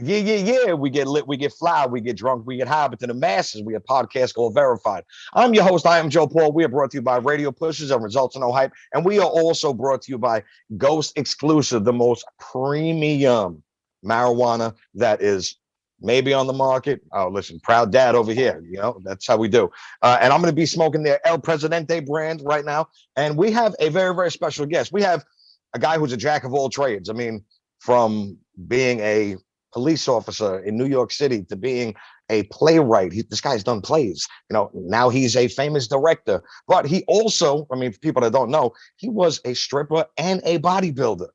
Yeah. We get lit, we get fly, we get drunk, we get high, but to the masses, we get podcast called Verified. I'm your host. I am JopauL. We are brought to you by Radio Pushers and Results and No Hype. And we are also brought to you by Ghost Exclusive, the most premium marijuana that is maybe on the market. Oh, listen, proud dad over here. That's how we do. And I'm going to be smoking their El Presidente brand right now. And we have a very, very special guest. We have a guy who's a jack of all trades. I mean, from being a police officer in New York City to being a playwright. This guy's done plays. Now he's a famous director. But he also, I mean, for people that don't know, he was a stripper and a bodybuilder.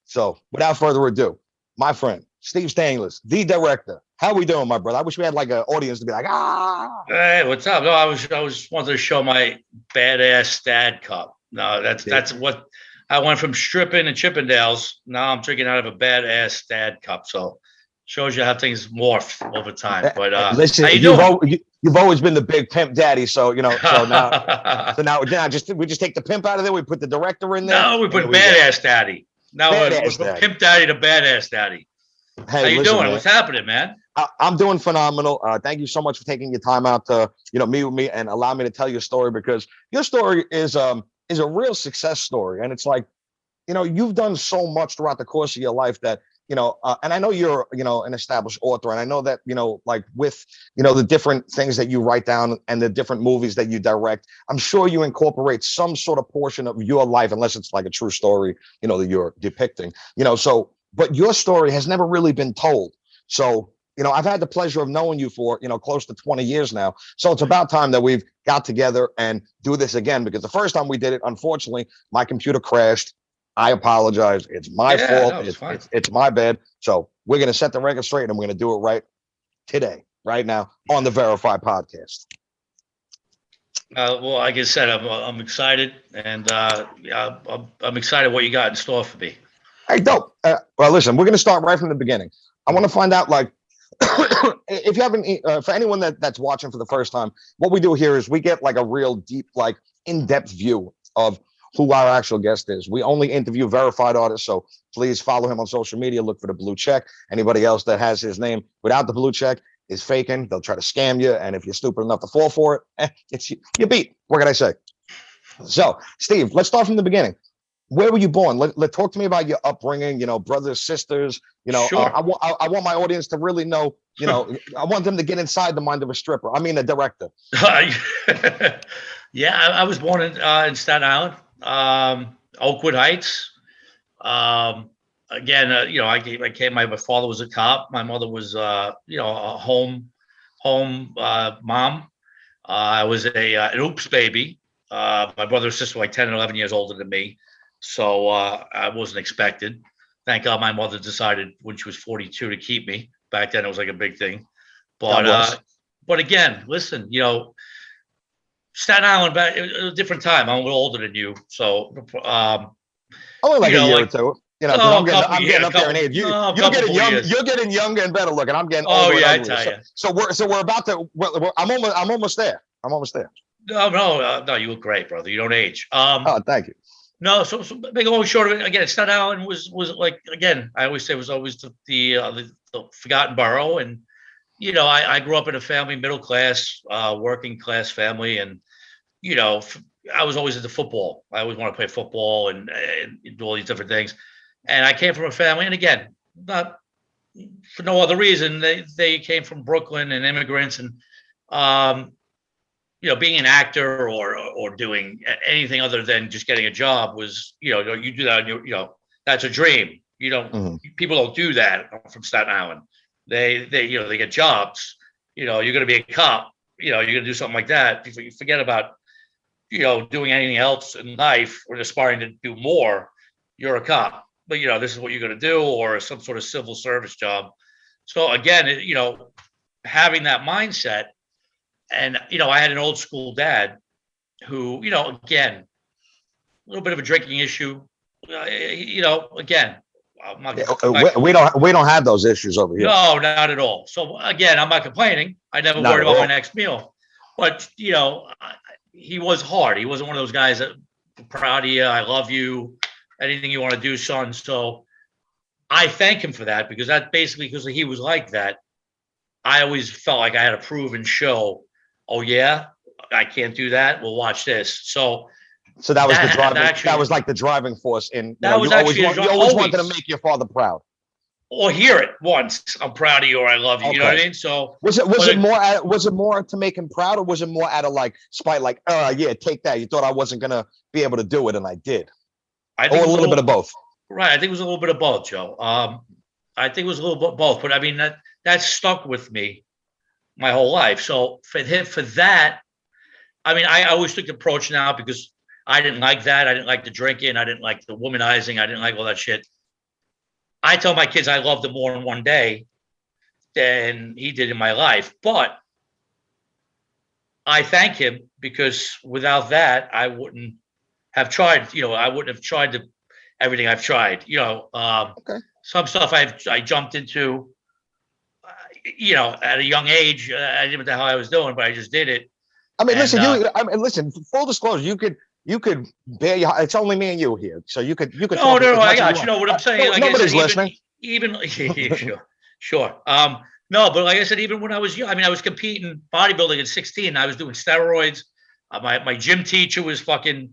So without further ado, my friend, Steve Stanulis, the director. How we doing, my brother? I wish we had like an audience to be like, ah. Hey, what's up? No, I was wanted to show my badass dad cup. No, that's what I went from stripping and Chippendales. Now I'm drinking out of a badass dad cup. So shows you how things morph over time. But listen, you've always been the big pimp daddy. So so now we just take the pimp out of there. We put the director in there. No, we put badass daddy. Now we're from pimp daddy to badass daddy. Hey, how you doing? Man. What's happening, man? I'm doing phenomenal. Thank you so much for taking your time out to meet with me and allow me to tell your story, because your story is a real success story, and it's like you've done so much throughout the course of your life that. And I know you're, an established author, and I know that, like with, the different things that you write down and the different movies that you direct, I'm sure you incorporate some sort of portion of your life, unless it's like a true story, that you're depicting, but your story has never really been told. So, I've had the pleasure of knowing you for, close to 20 years now. So it's about time that we've got together and do this again, because the first time we did it, unfortunately, my computer crashed. I apologize. It's my fault. No, it's my bad. So we're going to set the record straight, and we're going to do it right today, right now on the Verify podcast. Well, like I said, I'm excited, and I'm excited what you got in store for me. Hey, dope. Well, listen, we're going to start right from the beginning. I want to find out, like, if you haven't, for anyone that's watching for the first time, what we do here is we get like a real deep, like in-depth view of who our actual guest is. We only interview verified artists, so please follow him on social media. Look for the blue check. Anybody else that has his name without the blue check is faking. They'll try to scam you, and if you're stupid enough to fall for it, it's you beat. What can I say? So, Steve, let's start from the beginning. Where were you born? Let talk to me about your upbringing. Brothers, sisters. Sure. I want my audience to really know. I want them to get inside the mind of a stripper. I mean, a director. Yeah, I was born in Staten Island. Oakwood Heights. Again, I came. My father was a cop. My mother was, a home mom. I was an oops baby. My brother and sister were like 10 and 11 years older than me, so I wasn't expected. Thank God my mother decided when she was 42 to keep me. Back then, it was like a big thing. But again, listen, Staten Island, back it was a different time. I'm a little older than you, so only like a year or two. I'm getting up there in age. You're getting younger and better looking. I'm getting older. Oh yeah, I tell you. So we're about to. I'm almost there. No, you look great, brother. You don't age. Thank you. No, so big long short of it. Again, Staten Island was like, again, I always say, was always the forgotten borough, and I grew up in a family, middle class, working class family, and I was always into football. I always wanted to play football and do all these different things. And I came from a family, and again, not for no other reason. They came from Brooklyn and immigrants, and being an actor or doing anything other than just getting a job was, you do that, and that's a dream. People don't do that from Staten Island. They get jobs. You're going to be a cop. You're going to do something like that. You forget about, doing anything else in life or aspiring to do more. You're a cop, but this is what you're going to do, or some sort of civil service job. So again, having that mindset, and I had an old school dad who, again, a little bit of a drinking issue. Again. We don't have those issues over here. No, not at all. So again, I'm not complaining. I never worried about my next meal, but he was hard. He wasn't one of those guys that proud of you. I love you. Anything you want to do, son. So I thank him for that, because that basically, because he was like that, I always felt like I had to prove and show, oh yeah, I can't do that. Well, watch this. So that was the driving. actually, that was like the driving force. In you that know, was you always actually you always wanted to make your father proud. Or hear it once. I'm proud of you, or I love you. Okay. You know what I mean? So was it more to make him proud, or was it more out of like spite, like, yeah, take that. You thought I wasn't gonna be able to do it, and I did. Or a little bit of both. Right. I think it was a little bit of both, Joe. I think it was a little bit of both, but I mean that stuck with me my whole life. So for that, I mean, I always took the approach now, because I didn't like that. I didn't like the drinking. I didn't like the womanizing. I didn't like all that shit. I tell my kids I loved them more in one day than he did in my life. But I thank him, because without that, I wouldn't have tried. I wouldn't have tried everything I've tried. Okay. Some stuff I jumped into, at a young age. I didn't know what the hell I was doing, but I just did it. I mean, listen. Full disclosure, you could bear your. It's only me and you here, so you could. No, I got you. Know what I'm saying? Like nobody's listening. Even sure. No, but like I said, even when I was young, I mean, I was competing bodybuilding at 16. I was doing steroids. My gym teacher was fucking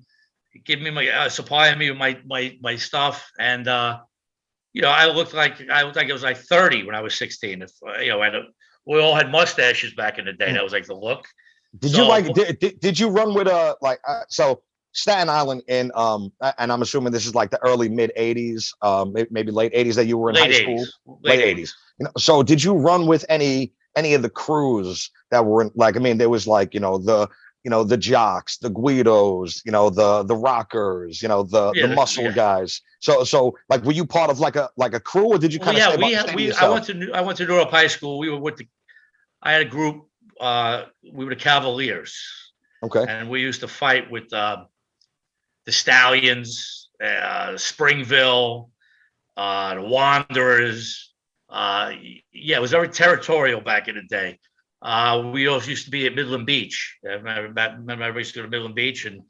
giving me supplying me with my stuff, and I looked like I was like 30 when I was 16. If we all had mustaches back in the day. That was like the look. Did you run with so Staten Island in and I'm assuming this is like the early mid 80s, maybe late 80s that you were in high school? Late 80s. So did you run with any of the crews that were in, like, I mean, there was like, the jocks, the Guidos, the rockers, the muscle guys. So like, were you part of like a crew, or did you kind of I went to New York High School. We were I had a group. We were the Cavaliers. Okay. And we used to fight with the Stallions, Springville, the Wanderers. It was very territorial back in the day. We also used to be at Midland Beach. I remember everybody used to go to Midland Beach, and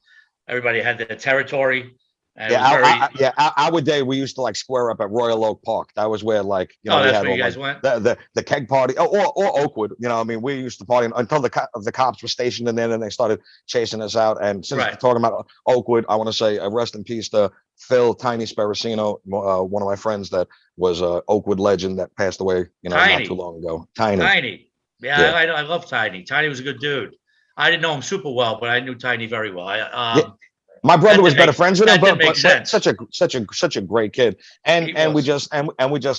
everybody had their territory. Our day we used to like square up at Royal Oak Park. That was where, like, that's where you guys went. The keg party, or Oakwood. I mean, we used to party until the cops were stationed in there, and then they started chasing us out. And since we're talking about Oakwood, I want to say rest in peace to Phil Tiny Sparacino, one of my friends that was a Oakwood legend that passed away, not too long ago. Tiny. Yeah. I love Tiny. Tiny was a good dude. I didn't know him super well, but I knew Tiny very well. My brother was better friends with him, but such a great kid, and we just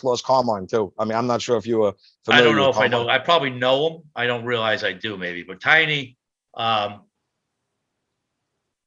lost Carmine too. I mean, I'm not sure if you were familiar. I don't know if Carmine. I know. I probably know him. I don't realize I do, maybe. But Tiny, again,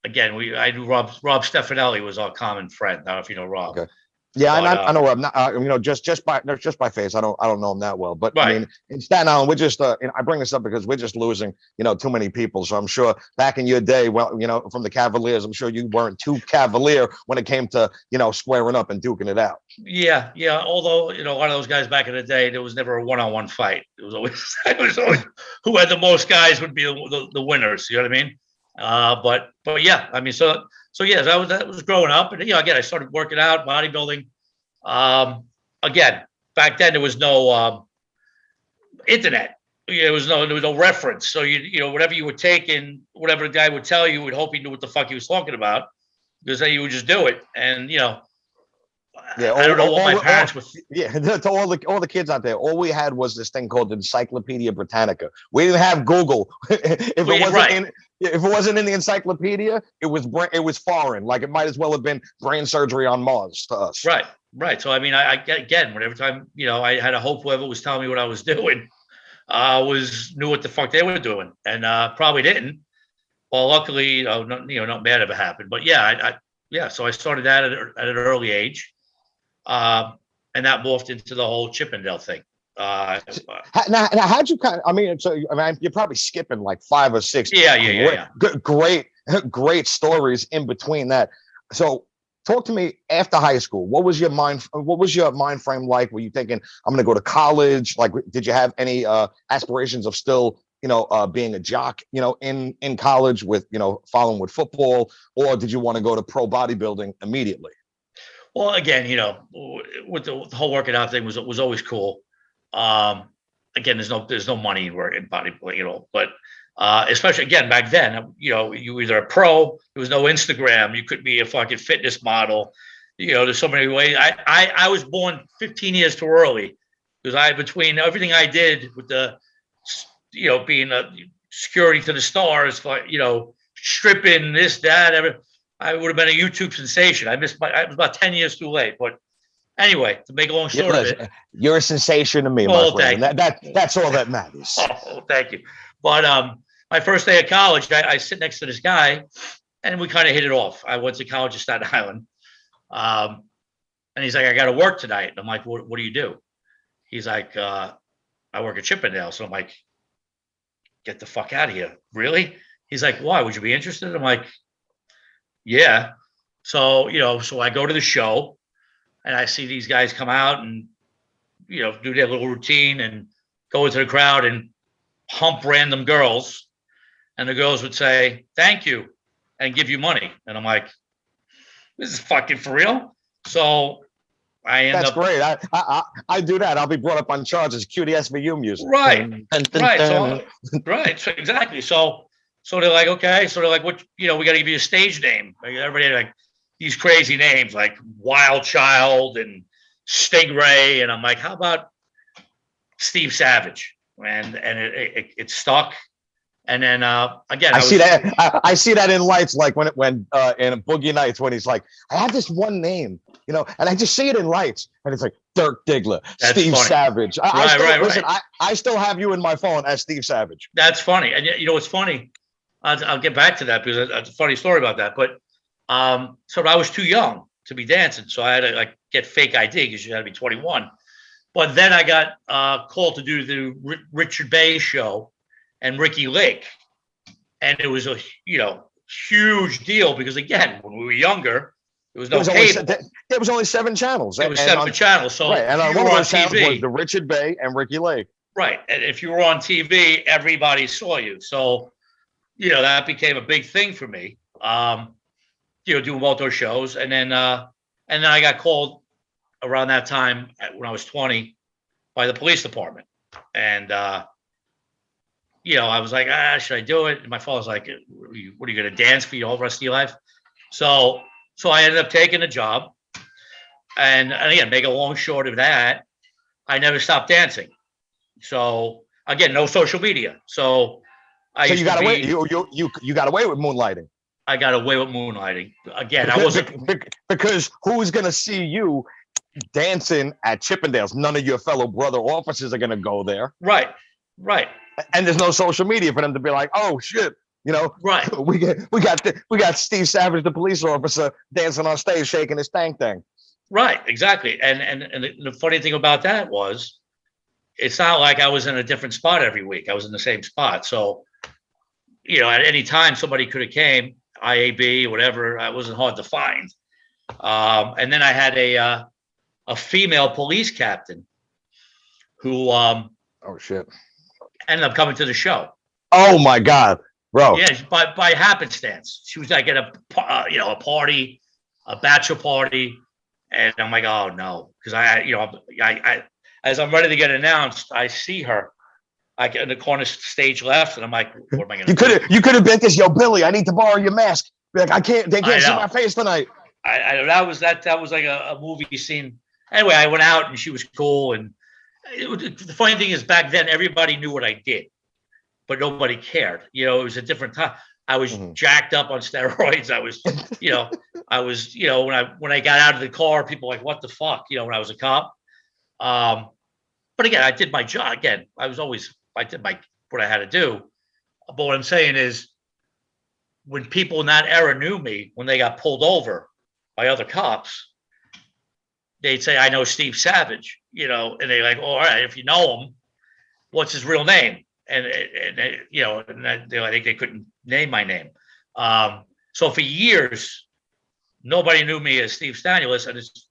I knew Rob Stefanelli was our common friend. I don't know if you know Rob. Okay. Yeah, but, I know. I'm not, just by face. I don't know him that well. But I mean, in Staten Island, we're just. I bring this up because we're just losing, too many people. So I'm sure back in your day, well, from the Cavaliers, I'm sure you weren't too cavalier when it came to, squaring up and duking it out. Yeah. Although a lot of those guys back in the day, there was never a one-on-one fight. It was always who had the most guys would be the winners. You know what I mean? But yeah, I mean, so yes, that was growing up, and again, I started working out, bodybuilding. Again, back then there was no internet. There was no reference. So whatever you were taking, whatever the guy would tell you, would hope he knew what the fuck he was talking about, because then you would just do it. And I don't know what my parents were. Yeah, to all the kids out there, all we had was this thing called Encyclopedia Britannica. We didn't have Google. If it wasn't in the encyclopedia, it was foreign. Like, it might as well have been brain surgery on Mars to us. Right. So I mean, I again, whenever time I had to hope whoever was telling me what I was doing knew what the fuck they were doing, and probably didn't. Well, luckily, not bad ever happened. But so I started that at an early age. And that morphed into the whole Chippendale thing. Now, how'd you you're probably skipping like 5 or 6. Yeah. Great stories in between that. So talk to me after high school. What was your mind frame like? Were you thinking, I'm going to go to college? Like, did you have any aspirations of still, being a jock, in college with, following with football, or did you want to go to pro bodybuilding immediately? Well, again, with the whole working out thing was always cool. Again, there's no money in working bodybuilding, but especially again back then, you were either a pro. There was no Instagram. You could be a fucking fitness model. There's so many ways. I was born 15 years too early because between everything I did with the, being a security to the stars, stripping this, that, I would have been a YouTube sensation. I was about 10 years too late. But anyway, to make a long story of it, you're a sensation to me, my friend. That's all that matters. Oh, thank you. But my first day of college, I sit next to this guy, and we kind of hit it off. I went to college in Staten Island, and he's like, "I got to work tonight." And I'm like, "What do you do?" He's like, "I work at Chippendale." So I'm like, "Get the fuck out of here!" Really? He's like, "Why? Would you be interested?" I'm like, "Yeah." So so I go to the show, and I see these guys come out and do their little routine and go into the crowd and hump random girls, and the girls would say thank you and give you money, and I'm like, "This is fucking for real." So That's great. I do that. I'll be brought up on charges. Cue the SVU music. Right. Right. So exactly. So they're like, okay. So they're like, what? We got to give you a stage name. Like, everybody had like these crazy names like Wild Child and Stingray, and I'm like, how about Steve Savage? And it stuck. And then again, I see that in Lights, like when in Boogie Nights, when he's like, I have this one name, and I just see it in Lights, and it's like Dirk Diggler, Steve funny. Savage. Listen, I still have you in my phone as Steve Savage. That's funny, and what's funny? I'll get back to that because it's a funny story about that. But so I was too young to be dancing, so I had to get fake ID because you had to be 21. But then I got called to do the Richard Bay show and Ricky Lake, and it was a huge deal because again, when we were younger, there was no cable. There was only 7 channels. There was 7 channels. So and on one of those channels was the Richard Bay and Ricky Lake. Right, and if you were on TV, everybody saw you. So that became a big thing for me. Doing both those shows, and then I got called around that time when I was 20 by the police department, and I was like, should I do it? And my father's like, what are you going to dance for your whole rest of your life? So I ended up taking the job. And again, make a long short of that, I never stopped dancing. So again, no social media. So you got away. You got away with moonlighting. I got away with moonlighting. Again, I wasn't because who's going to see you dancing at Chippendales? None of your fellow brother officers are going to go there. Right. And there's no social media for them to be like, oh shit, right. We got Steve Savage, the police officer, dancing on stage, shaking his thing. Right, exactly. And the funny thing about that was, it's not like I was in a different spot every week. I was in the same spot. So, at any time somebody could have came, IAB, whatever. It wasn't hard to find. And then I had a female police captain who oh shit. Ended up coming to the show. Oh my God, bro! Yeah, by happenstance, she was like at a party, a bachelor party, and I'm like, oh no, because I as I'm ready to get announced, I see her, get in the corner stage left, and I'm like, what am I gonna? You could have been this, yo, Billy. I need to borrow your mask. Be like, they can't see my face tonight. That was like a movie scene. Anyway, I went out and she was cool and. The funny thing is, back then everybody knew what I did, but nobody cared. It was a different time. I was jacked up on steroids. I was, when I got out of the car, people were like, what the fuck? When I was a cop. But again, I did my job. Again, I did what I had to do. But what I'm saying is, when people in that era knew me, when they got pulled over by other cops, they'd say, I know Steve Savage, and they're like, all right, if you know him, what's his real name? And I think they couldn't name my name. So for years, nobody knew me as Steve Stanulis. And it's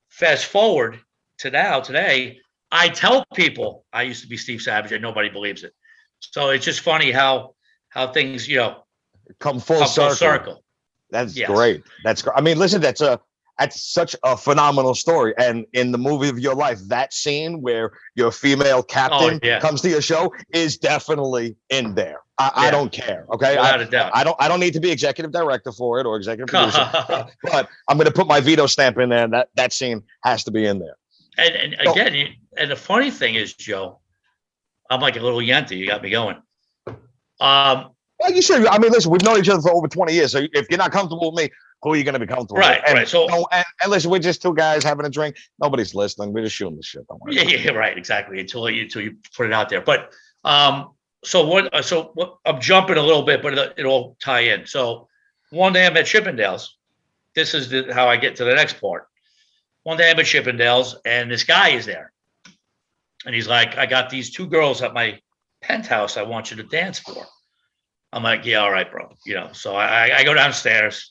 fast forward to today, I tell people I used to be Steve Savage and nobody believes it. So it's just funny how things, come full circle. That's great. That's great. I mean, listen, that's such a phenomenal story. And in the movie of your life, that scene where your female captain comes to your show is definitely in there. I don't care. Okay. Without a doubt. I don't need to be executive director for it or executive producer, but I'm going to put my veto stamp in there. And that scene has to be in there. And again, and the funny thing is, Joe, I'm like a little yenta. You got me going. Well, you should. I mean, listen, we've known each other for over 20 years. So if you're not comfortable with me, who are you going to be comfortable with? Right. So, and listen, we're just two guys having a drink. Nobody's listening. We're just shooting the shit. Don't worry. Yeah, right. Exactly. Until you put it out there. But so what? I'm jumping a little bit, but it all tie in. So one day I'm at Chippendales. This is how I get to the next part. One day I'm at Chippendales, and this guy is there, and he's like, "I got these two girls at my penthouse. I want you to dance for." I'm like, "Yeah, all right, bro." So I go downstairs.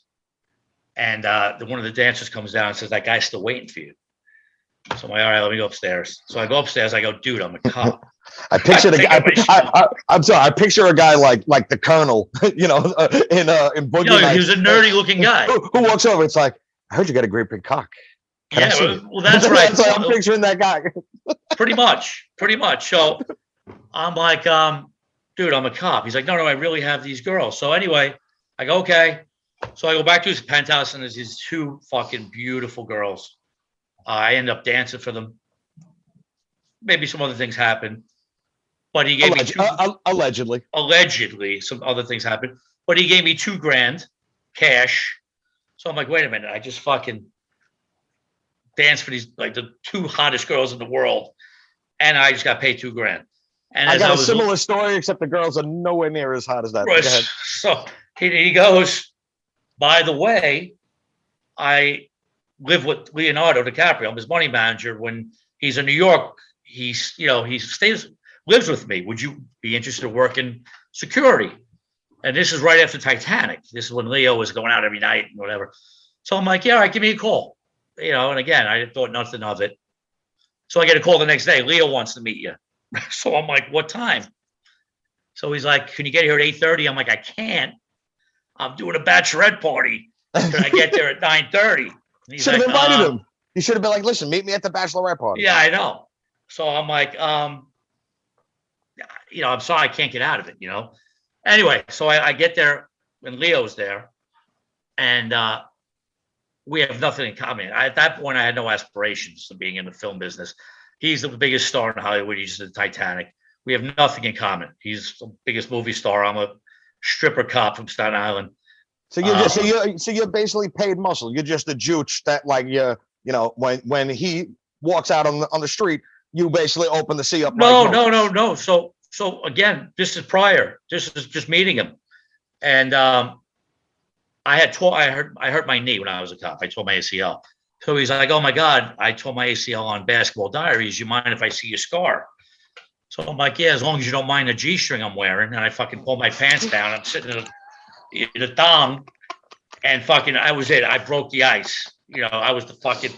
And one of the dancers comes down and says, "That guy's still waiting for you." So I'm like, "All right, let me go upstaiz." So I go upstairs. I go, "Dude, I'm a cop." I picture the guy. I'm sorry. I picture a guy like the Colonel, in Boogie Nights. He was a nerdy looking guy who walks over. It's like, "I heard you got a great big cock." Well, that's right. So I'm picturing that guy. Pretty much. So I'm like, "Dude, I'm a cop." He's like, "No, I really have these girls." So anyway, I go, "Okay." So I go back to his penthouse, and there's these two fucking beautiful girls. I end up dancing for them. Maybe some other things happen, but he gave me allegedly some other things happened, but he gave me $2,000 cash. So I'm like, wait a minute, I just fucking danced for these like the two hottest girls in the world, and I just got paid $2,000. And I got a similar story, except the girls are nowhere near as hot as that. Right. So he goes, "By the way, I live with Leonardo DiCaprio. I'm his money manager. When he's in New York, he lives with me. Would you be interested in working security?" And this is right after Titanic. This is when Leo was going out every night and whatever. So I'm like, "Yeah, all right, give me a call." And again, I thought nothing of it. So I get a call the next day. "Leo wants to meet you." So I'm like, "What time?" So he's like, "Can you get here at 8:30? I'm like, "I can't. I'm doing a bachelorette party. Can I get there at 9:30? Should have invited him. You should have been like, "Listen, meet me at the bachelorette party." Yeah, I know. So I'm like, I'm sorry, I can't get out of it, Anyway, so I get there when Leo's there, and we have nothing in common. At that point, I had no aspirations of being in the film business. He's the biggest star in Hollywood. He's the Titanic. We have nothing in common. He's the biggest movie star. I'm a stripper cop from Staten Island. So you're basically paid muscle. You're just a jooch that when he walks out on the street, you basically open the sea up. No. So again, this is prior. This is just meeting him, and I hurt my knee when I was a cop. I tore my ACL. So he's like, "Oh my God, I tore my ACL on Basketball Diaries. You mind if I see your scar?" So I'm like, "Yeah, as long as you don't mind the G-string I'm wearing." And I fucking pull my pants down. I'm sitting in a thong, and fucking, I was it. I broke the ice. I was the fucking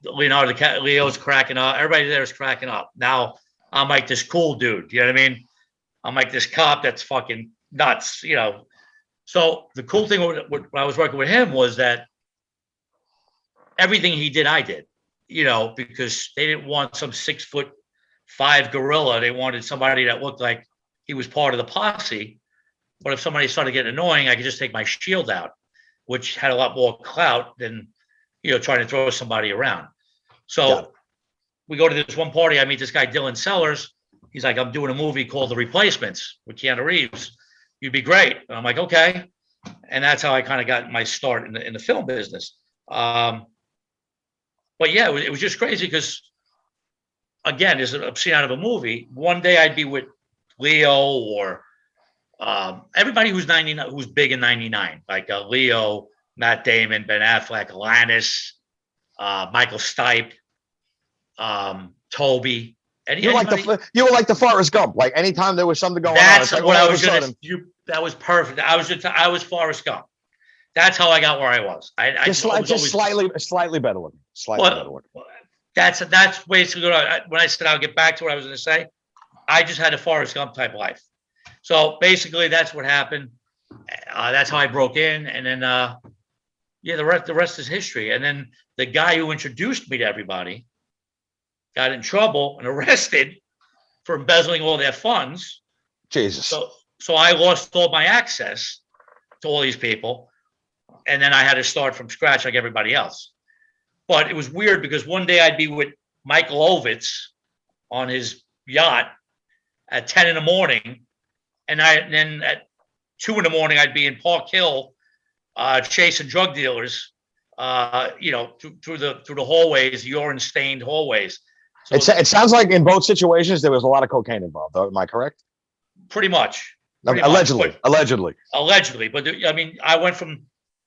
Leo's cracking up. Everybody there is cracking up. Now I'm like this cool dude. You know what I mean? I'm like this cop that's fucking nuts. So the cool thing when I was working with him was that everything he did, I did. Because they didn't want some 6'5" gorilla. They wanted somebody that looked like he was part of the posse. But if somebody started getting annoying, I could just take my shield out, which had a lot more clout than, trying to throw somebody around. So we go to this one party. I meet this guy, Dylan Sellers. He's like, "I'm doing a movie called The Replacements with Keanu Reeves. You'd be great." And I'm like, "Okay." And that's how I kind of got my start in the film business. But yeah, it was just crazy because, again, as a scene out of a movie, one day I'd be with Leo or everybody who's 99, who's big in 99, like Leo, Matt Damon, Ben Affleck, Alanis, Michael Stipe, Toby. And you were like the Forrest Gump. Like anytime there was something going on, that's what I was going to. That was perfect. I was Forrest Gump. That's how I got where I was. Slightly better looking. Better looking. That's basically when I said I'll get back to what I was going to say. I just had a Forrest Gump type life. So basically, that's what happened. That's how I broke in, and then Yeah, the rest is history. And then the guy who introduced me to everybody got in trouble and arrested for embezzling all their funds. Jesus. So I lost all my access to all these people, and then I had to start from scratch like everybody else. But it was weird because one day I'd be with Michael Ovitz on his yacht at 10 in the morning, and then at 2 in the morning I'd be in Park Hill chasing drug dealers, through the hallways, urine-stained hallways. So it sounds like in both situations there was a lot of cocaine involved. Am I correct? Pretty much. Allegedly. But I mean, I went from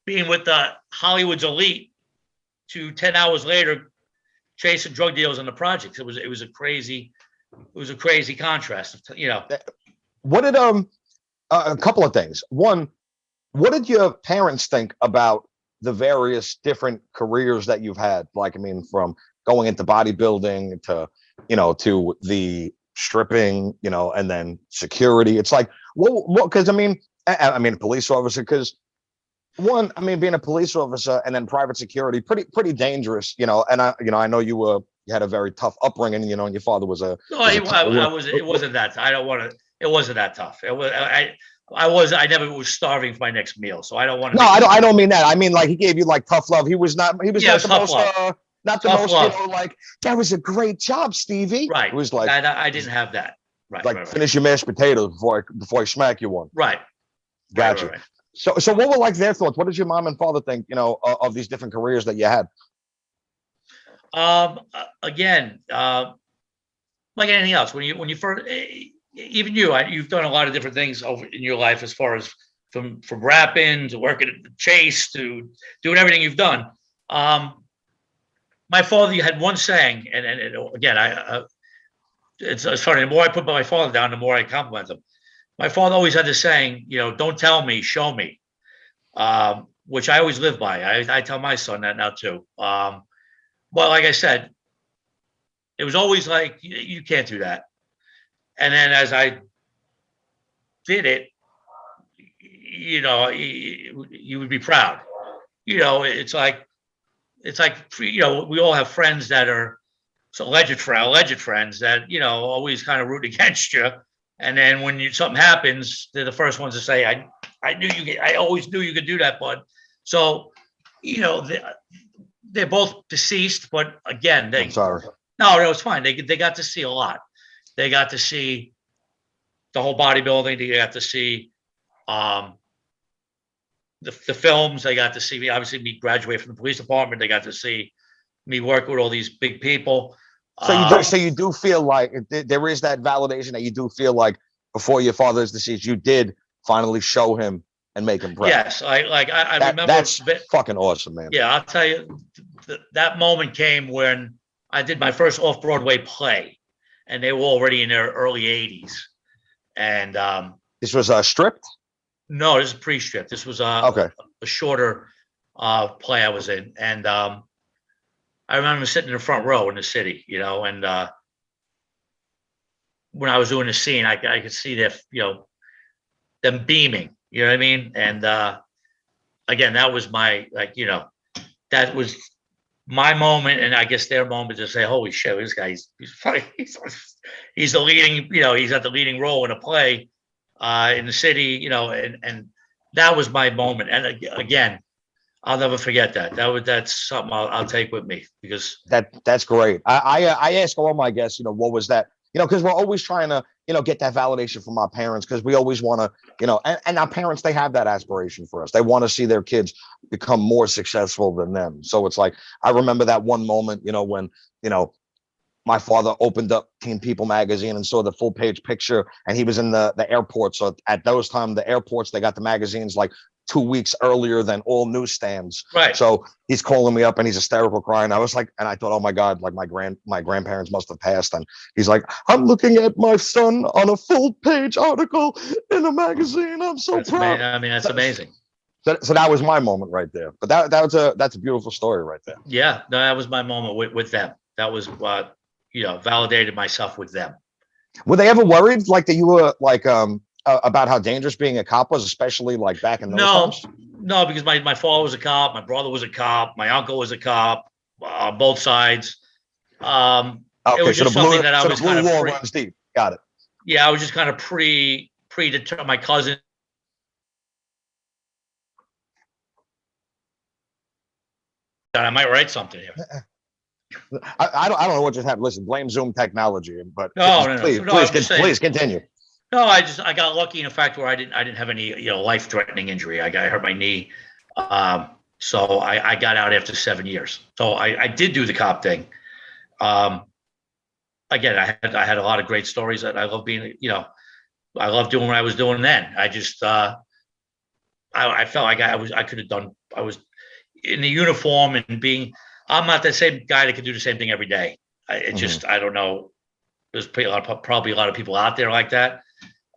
being with the Hollywood's elite to 10 hours later chasing drug dealers on the projects. It was a crazy contrast. What did a couple of things. One, what did your parents think about the various different careers that you've had? Like, I mean, from going into bodybuilding to the stripping, and then security. It's like, what? Because I mean, police officer. Because one, I mean, being a police officer and then private security, pretty dangerous. And I know you had a very tough upbringing. And your father was a. No, it wasn't that. I don't want to. It wasn't that tough. It was. I never was starving for my next meal, so I don't want to. No, I don't mean that. I mean, like, he gave you like tough love. He was not the most. Not the most, like, that was a great job, Stevie. Right. It was like I didn't have that. Right. Like, finish your mashed potatoes before I smack you one. Right. Gotcha. Right. So what were like their thoughts? What did your mom and father think, of these different careers that you had? Again, like anything else, when you first, even you've done a lot of different things over in your life, as far as from rapping to working at the Chase to doing everything you've done. My father had one saying, and again, it's funny. The more I put my father down, the more I compliment him. My father always had this saying, don't tell me, show me, which I always live by. I tell my son that now too. Well, like I said, it was always like, you can't do that. And then as I did it, you would be proud. It's like, we all have friends that are alleged friends that, always kind of root against you. And then when something happens, they're the first ones to say, I always knew you could do that, bud. So, they're both deceased, but again, I'm sorry. No, it's fine. They got to see a lot. They got to see the whole bodybuilding. They got to see, the films. They got to see me, obviously, me graduate from the police department. They got to see me work with all these big people. So you do feel like there is that validation that you do feel like before your father's deceased, you did finally show him and make him proud. Yes, I remember. That's fucking awesome, man. Yeah, I'll tell you, that moment came when I did my first off-Broadway play, and they were already in their early 80s. And this was stripped? No, this is pre-strip. This was a shorter play I was in, and I remember sitting in the front row in the city, and when I was doing the scene, I could see them beaming. You know what I mean? And again, that was my that was my moment, and I guess their moment to say, "Holy shit, this guy, he's the leading, he's at the leading role in a play in the city, and that was my moment." And again, I'll never forget that. That's something I'll take with me, because that's great. I ask all my guests, what was that? Because we're always trying to, get that validation from our parents, because we always want to, and our parents, they have that aspiration for us. They want to see their kids become more successful than them. So it's like, I remember that one moment, when, my father opened up Teen People magazine and saw the full page picture, and he was in the airport. So at those times, the airports, they got the magazines like 2 weeks earlier than all newsstands. Right. So he's calling me up and he's hysterical crying. I was like, and I thought, oh my God, like my grandparents must have passed. And he's like, I'm looking at my son on a full page article in a magazine. I'm so proud. That's amazing. So that was my moment right there. But that's a beautiful story right there. Yeah, no, that was my moment with them. That was validated myself with them. Were they ever worried like that you were like about how dangerous being a cop was, especially like back in those times? No, because my father was a cop, my brother was a cop, my uncle was a cop, both sides. It was just something that I was kind of runs deep. Got it. Yeah, I was just kind of predetermined. My cousin. I might write something here. I don't know what just happened. Listen, blame Zoom technology, but please continue. No, I got lucky in the fact where I didn't have any life threatening injury. I hurt my knee, so I got out after 7 years. So I did do the cop thing. Again, I had a lot of great stories that I love being. I love doing what I was doing then. I just I felt like I could have done. I was in the uniform and being. I'm not the same guy that could do the same thing every day. I don't know. There's probably a lot of people out there like that.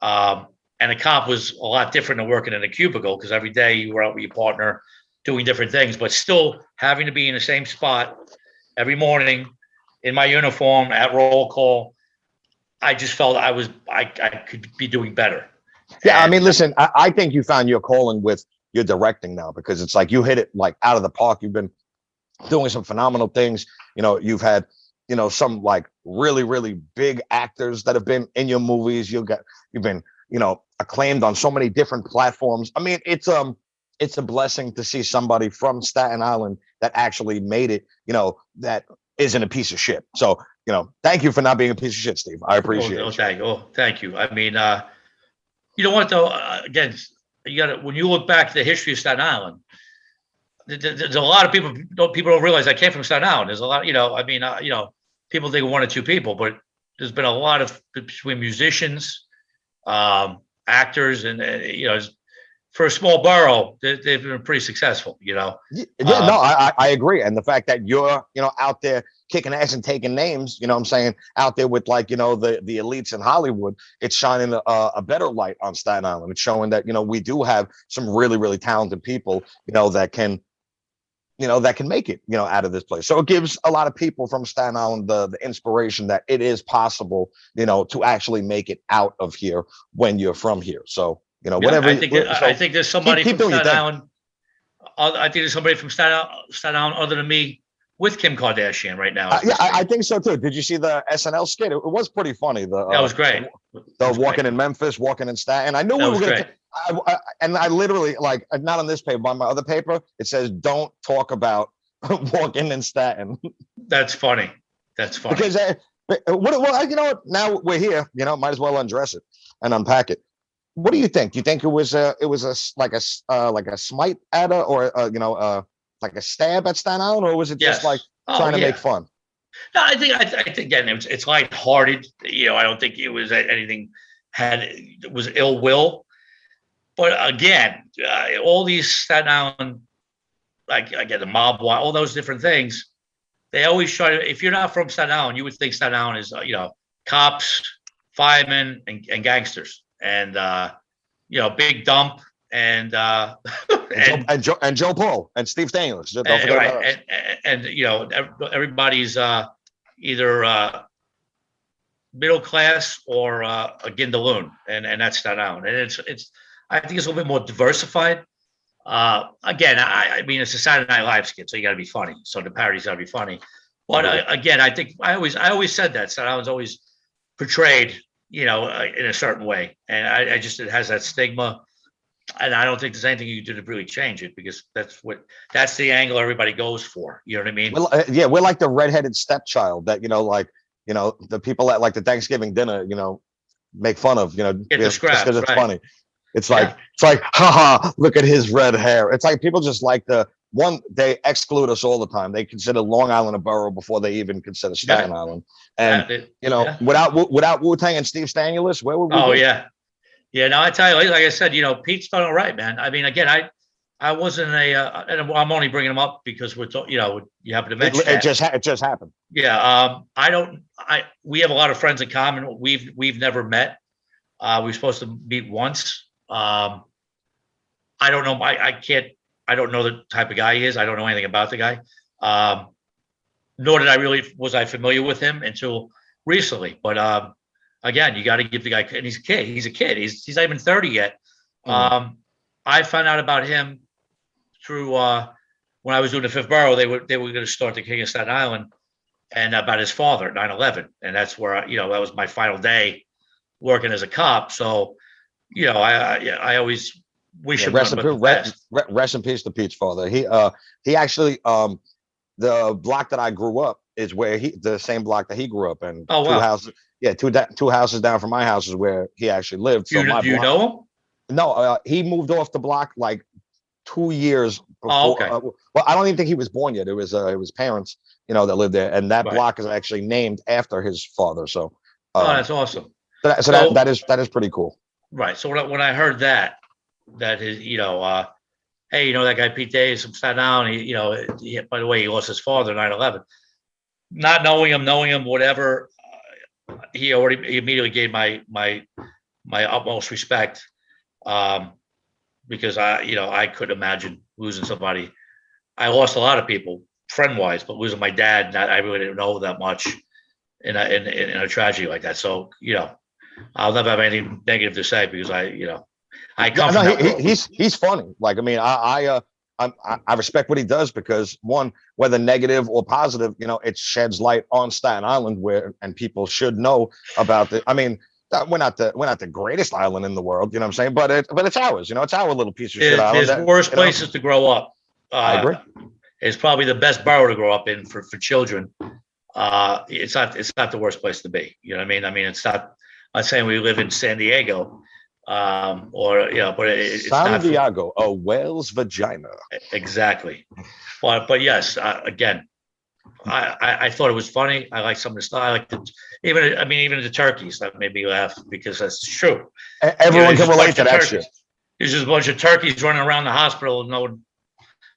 And a cop was a lot different than working in a cubicle because every day you were out with your partner doing different things, but still having to be in the same spot every morning in my uniform at roll call. I just felt I could be doing better. Yeah, I mean, listen, I think you found your calling with your directing now, because it's like you hit it like out of the park. You've been doing some phenomenal things. You've had some like really, really big actors that have been in your movies. You've been, acclaimed on so many different platforms. I mean, it's a blessing to see somebody from Staten Island that actually made it, that isn't a piece of shit. So, thank you for not being a piece of shit, Steve. I appreciate it. Thank you. I mean, you know what though? Again, when you look back at the history of Staten Island, there's a lot of people don't realize I came from Staten Island. There's a lot, people think of one or two people, but there's been a lot of between musicians, actors, and for a small borough, they've been pretty successful. I agree, and the fact that you're out there kicking ass and taking names, I'm saying, out there with like the elites in Hollywood, it's shining a better light on Staten Island. It's showing that we do have some really, really talented people that can make it, out of this place. So it gives a lot of people from Staten Island the inspiration that it is possible, to actually make it out of here when you're from here. So, whatever. I think there's somebody from Staten Island. I think there's somebody from Staten Island other than me with Kim Kardashian right now. I think so too. Did you see the SNL skit? It was pretty funny. That was great. Walking in Memphis, walking in Staten. I knew we were going to. I literally, like, not on this paper, but on my other paper, it says, "Don't talk about walking in Staten." That's funny. Because what? Now we're here. Might as well undress it and unpack it. What do you think? Do you think it was a smite at her, or like a stab at Staten Island, or was it just like trying to make fun? No, I think again it's lighthearted. I don't think it was anything was ill will. But again, all these Staten Island, like again, the mob, all those different things, they always try to. If you're not from Staten Island, you would think Staten Island is cops, firemen, and gangsters, and big dump, and JopauL and Steve Stanulis. Don't forget about us. Everybody's either middle class or a Gindaloon, and that's Staten Island, and it's. I think it's a little bit more diversified. Again, I mean, it's a Saturday Night Live skit, so you got to be funny. So the parody's got to be funny. But again, I think I always said that Staten Island's always portrayed, in a certain way, and I just it has that stigma, and I don't think there's anything you can do to really change it, because that's the angle everybody goes for. You know what I mean? Well, we're like the redheaded stepchild that the people at like the Thanksgiving dinner, make fun of, get the scraps because it's funny. It's like, haha, look at his red hair. It's like people just like they exclude us all the time. They consider Long Island a borough before they even consider Staten Island. And, without Wu-Tang and Steve Stanulis, where would we be? Yeah, no, I tell you, like I said, Pete's done all right, man. I mean, again, I wasn't and I'm only bringing him up because we're you happen to mention it just happened. Yeah. We have a lot of friends in common. We've never met. We were supposed to meet once. I don't know. I don't know the type of guy he is. I don't know anything about the guy. Nor was I familiar with him until recently. But again, you got to give the guy, and he's a kid. He's a kid. He's not even 30 yet. I found out about him through when I was doing the Fifth Borough. They were going to start the King of Staten Island, and about his father, 9/11, and that's where that was my final day working as a cop. So, I always wish him the best. Rest in peace to Pete's father. He actually the block that I grew up is where the same block that he grew up in. Oh, wow. Two houses down from my house is where he actually lived. Do you know him? No, he moved off the block like 2 years before. Oh, okay. Well, I don't even think he was born yet. It was his parents, that lived there, and that block is actually named after his father. So, that's awesome. So that is pretty cool. Right. So when I heard that his, hey, that guy Pete Davis from Staten Island, he, by the way, he lost his father 9/11. Not knowing him, whatever, he immediately gave my utmost respect, because I couldn't imagine losing somebody. I lost a lot of people friend-wise, but losing my dad, I really didn't know that much in a tragedy like that. So, I'll never have anything negative to say because I come from that world. He's funny. Like, I mean, I respect what he does because, one, whether negative or positive, it sheds light on Staten Island and people should know about it. I mean, we're not the greatest island in the world, you know what I'm saying? But it's ours, it's our little piece of shit island. There's worse places to grow up. I agree. It's probably the best borough to grow up in for children. It's not the worst place to be. You know what I mean? I mean, it's not. I'm saying we live in San Diego, but it's San Diego, a whale's vagina. Exactly. But yes, again, I thought it was funny. I like some of the style. I like even the turkeys that made me laugh because that's true. Everyone can relate to that shit. There's just a bunch of turkeys running around the hospital and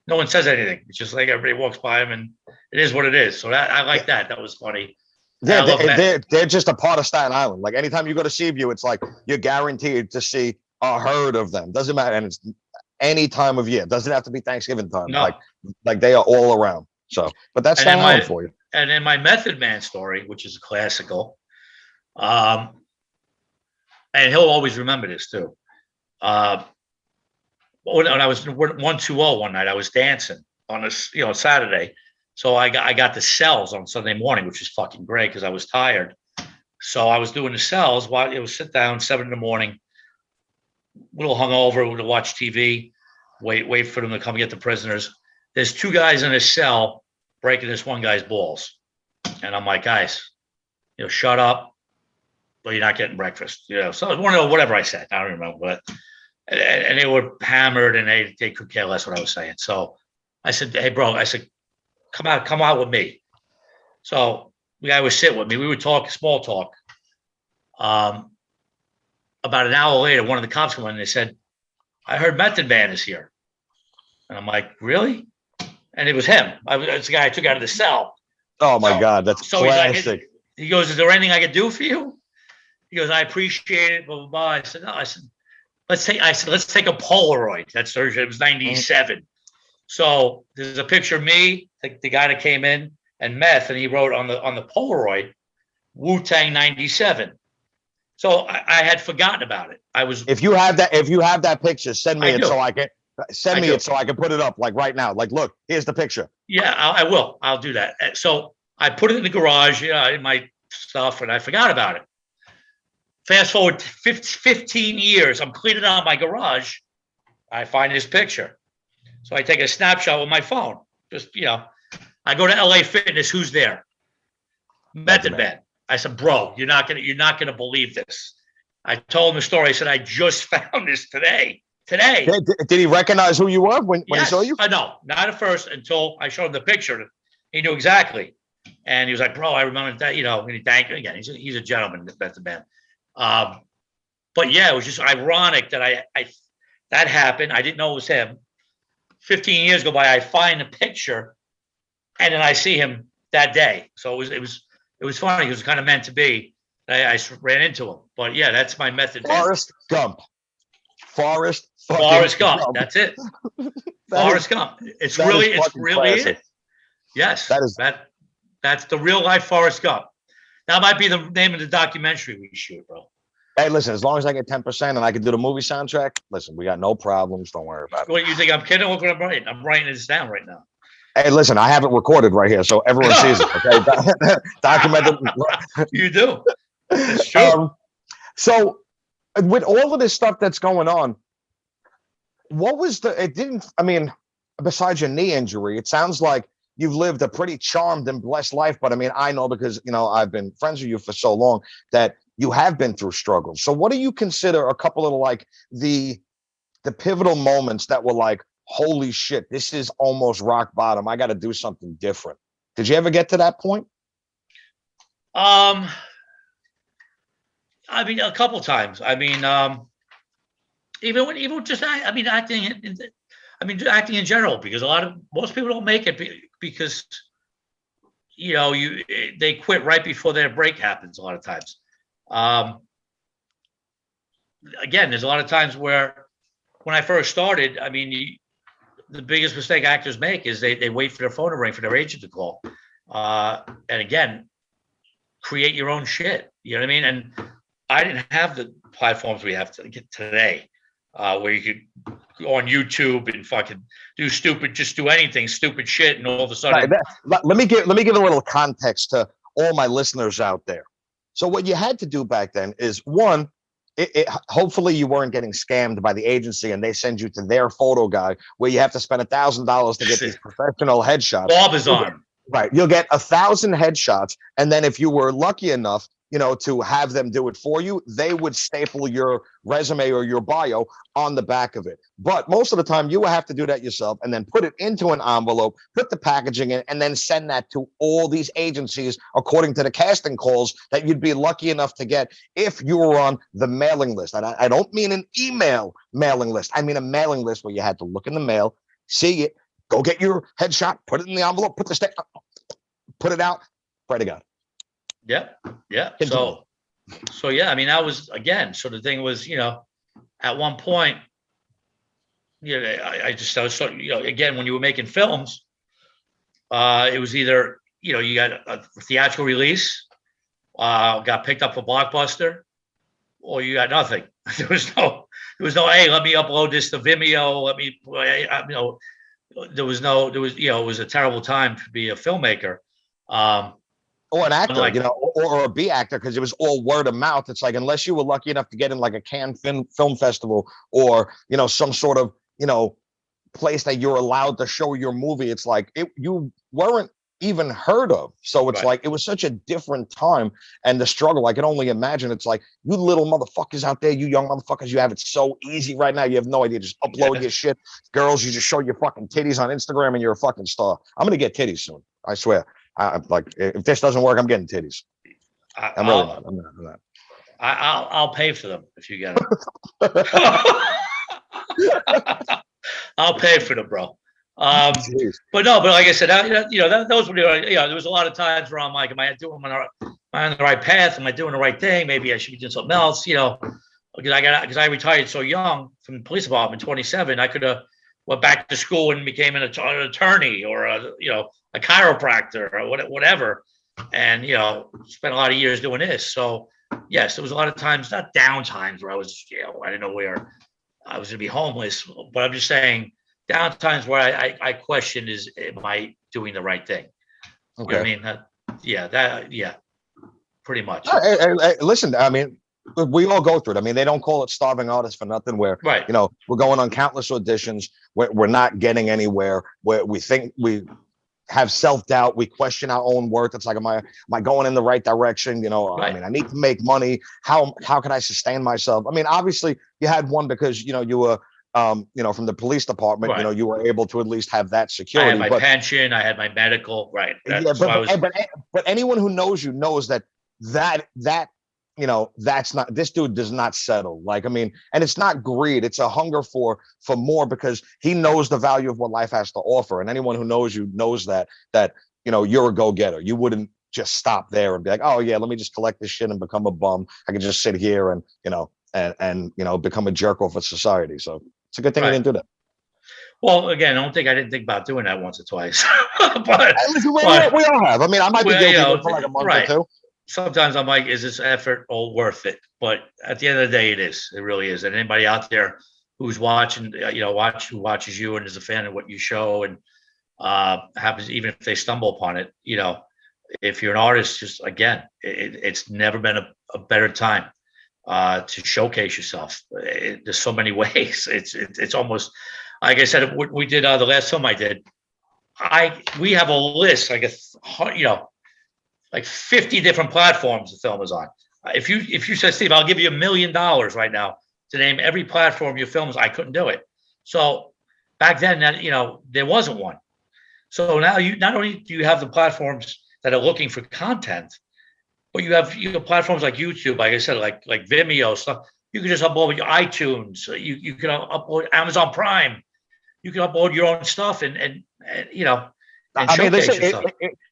no one says anything. It's just like everybody walks by them and it is what it is. So I like that. That was funny. They're just a part of Staten Island. Like anytime you go to Seaview, it's like you're guaranteed to see a herd of them. Doesn't matter, and it's any time of year. Doesn't have to be Thanksgiving time. No. Like they are all around. So, but that's Staten Island for you. And in my Method Man story, which is classical, and he'll always remember this too. When I was 120 one night, I was dancing on a Saturday. So I got the cells on Sunday morning, which is fucking great because I was tired. So I was doing the cells while it was sit down 7 in the morning, a little hungover to watch TV, wait for them to come get the prisoners. There's 2 guys in a cell breaking this one guy's balls. And I'm like, guys, shut up, but you're not getting breakfast. So whatever I said, I don't remember what. And they were hammered and they could care less what I was saying. So I said, hey, bro, come out with me. So the guy was sitting with me. We would talk, small talk. About an hour later, one of the cops came in and they said, I heard Method Man is here. And I'm like, really? And it was him. It's the guy I took out of the cell. Oh my God, that's classic. He goes, is there anything I could do for you? He goes, I appreciate it, blah, blah, blah. I said, no. I said, let's take a Polaroid. It was 97. So there's a picture of me, the guy that came in, and Meth, and he wrote on the Polaroid, Wu-Tang 97. So I had forgotten about it. If you have that picture, send me it so I can put it up like right now. Like, look, here's the picture. Yeah, I will. I'll do that. So I put it in the garage, in my stuff, and I forgot about it. Fast forward 15 years, I'm cleaning out my garage. I find this picture. So I take a snapshot with my phone. Just, I go to LA Fitness. Who's there? Method Man. I said, bro, you're not gonna believe this. I told him the story. I said, I just found this today. Did he recognize who you were when he saw you? No, not at first until I showed him the picture. He knew exactly. And he was like, bro, I remember that, and he thanked me again. He's a gentleman, Method Man. But yeah, it was just ironic that that happened. I didn't know it was him. 15 years go by, I find a picture, and then I see him that day. So it was funny. It was kind of meant to be. I ran into him. But yeah, that's my Method. Forrest Gump. Forrest Gump. That's it. Forrest Gump. It's really classic. it. Yes, that's the real life Forrest Gump. That might be the name of the documentary we shoot, bro. Hey, listen, as long as I get 10% and I can do the movie soundtrack, listen, we got no problems. Don't worry about it. What, you think I'm kidding? Look what I'm writing. I'm writing this down right now. Hey, listen, I have it recorded right here, so everyone sees it. Okay, documented. You do. It's true. So, with all of this stuff that's going on, what was besides your knee injury, it sounds like you've lived a pretty charmed and blessed life. But I mean, I know because, I've been friends with you for so long that you have been through struggles. So what do you consider a couple of like the pivotal moments that were like, holy shit, this is almost rock bottom. I got to do something different. Did you ever get to that point? I mean, a couple times. I mean, acting in general, because most people don't make it because, they quit right before their break happens a lot of times. Again, there's a lot of times where when I first started, I mean, the biggest mistake actors make is they wait for their phone to ring for their agent to call. And again, create your own shit. You know what I mean? And I didn't have the platforms we have to get today, where you could go on YouTube and fucking do anything, stupid shit, and all of a sudden. Right, let me give a little context to all my listeners out there. So what you had to do back then is one, hopefully you weren't getting scammed by the agency and they send you to their photo guy where you have to spend $1,000 to get these professional headshots. Bob is on. Right. You'll get 1,000 headshots. And then if you were lucky enough, to have them do it for you, they would staple your resume or your bio on the back of it. But most of the time you will have to do that yourself and then put it into an envelope, put the packaging in, and then send that to all these agencies according to the casting calls that you'd be lucky enough to get if you were on the mailing list. And I don't mean an email mailing list. I mean a mailing list where you had to look in the mail, see it, go get your headshot, put it in the envelope, put it out, pray to God. Yeah. So yeah, I mean, that was, again, so the thing was, at one point, I was so, again, when you were making films, it was either, you got a theatrical release, got picked up for Blockbuster, or you got nothing. There was no, hey, let me upload this to Vimeo. It was a terrible time to be a filmmaker. Or an actor, or a B actor, because it was all word of mouth. It's like, unless you were lucky enough to get in like a Cannes Film Festival or, some sort of, place that you're allowed to show your movie, it's like you weren't even heard of. So it's like, it was such a different time, and the struggle, I can only imagine. It's like, you little motherfuckers out there, you young motherfuckers, you have it so easy right now. You have no idea. Just upload your shit. Girls, you just show your fucking titties on Instagram and you're a fucking star. I'm going to get titties soon. I swear. If this doesn't work, I'm getting titties. I'm not. I'll pay for them if you get them. I'll pay for them, bro. But like I said, those were, there was a lot of times where I'm like, am I on the right path? Am I doing the right thing? Maybe I should be doing something else, because I retired so young from the police department, 27. I could have went back to school and became an attorney or a chiropractor or whatever, and spent a lot of years doing this. So yes, there was a lot of times, not down times, where I was, I didn't know where I was going to be homeless, but I'm just saying down times where I questioned, am I doing the right thing? Okay. You know what I mean? Pretty much. Listen, I mean, we all go through it. I mean, they don't call it starving artists for nothing, where, we're going on countless auditions, we're not getting anywhere, where we think we have self-doubt, we question our own worth. It's like, am I going in the right direction? I mean, I need to make money. How can I sustain myself? I mean, obviously you had one because, you were, from the police department, you were able to at least have that security. I had my pension, I had my medical, right. But anyone who knows you knows that that's not, this dude does not settle. Like, I mean, and it's not greed, it's a hunger for more, because he knows the value of what life has to offer. And anyone who knows you knows that you're a go-getter. You wouldn't just stop there and be like, oh yeah, let me just collect this shit and become a bum. I can just sit here and become a jerk off of society. So it's a good thing you didn't do that. Well, again, I didn't think about doing that once or twice. but we all have. I mean, I might be guilty for like a month or two. sometimes I'm like, is this effort all worth it? But at the end of the day, it is. It really is. And anybody out there who's watching, who watches you and is a fan of what you show, and happens, even if they stumble upon it, if you're an artist, just again, it's never been a better time to showcase yourself. There's so many ways. It's almost like I said, we did the last film I did. We have a list, I guess, like 50 different platforms the film is on. If you said, Steve, I'll give you $1 million right now to name every platform your film is, I couldn't do it. So back then, there wasn't one. So now not only do you have the platforms that are looking for content, but you have platforms like YouTube, like I said, like Vimeo stuff. You can just upload your iTunes. You can upload Amazon Prime. You can upload your own stuff and showcase yourself.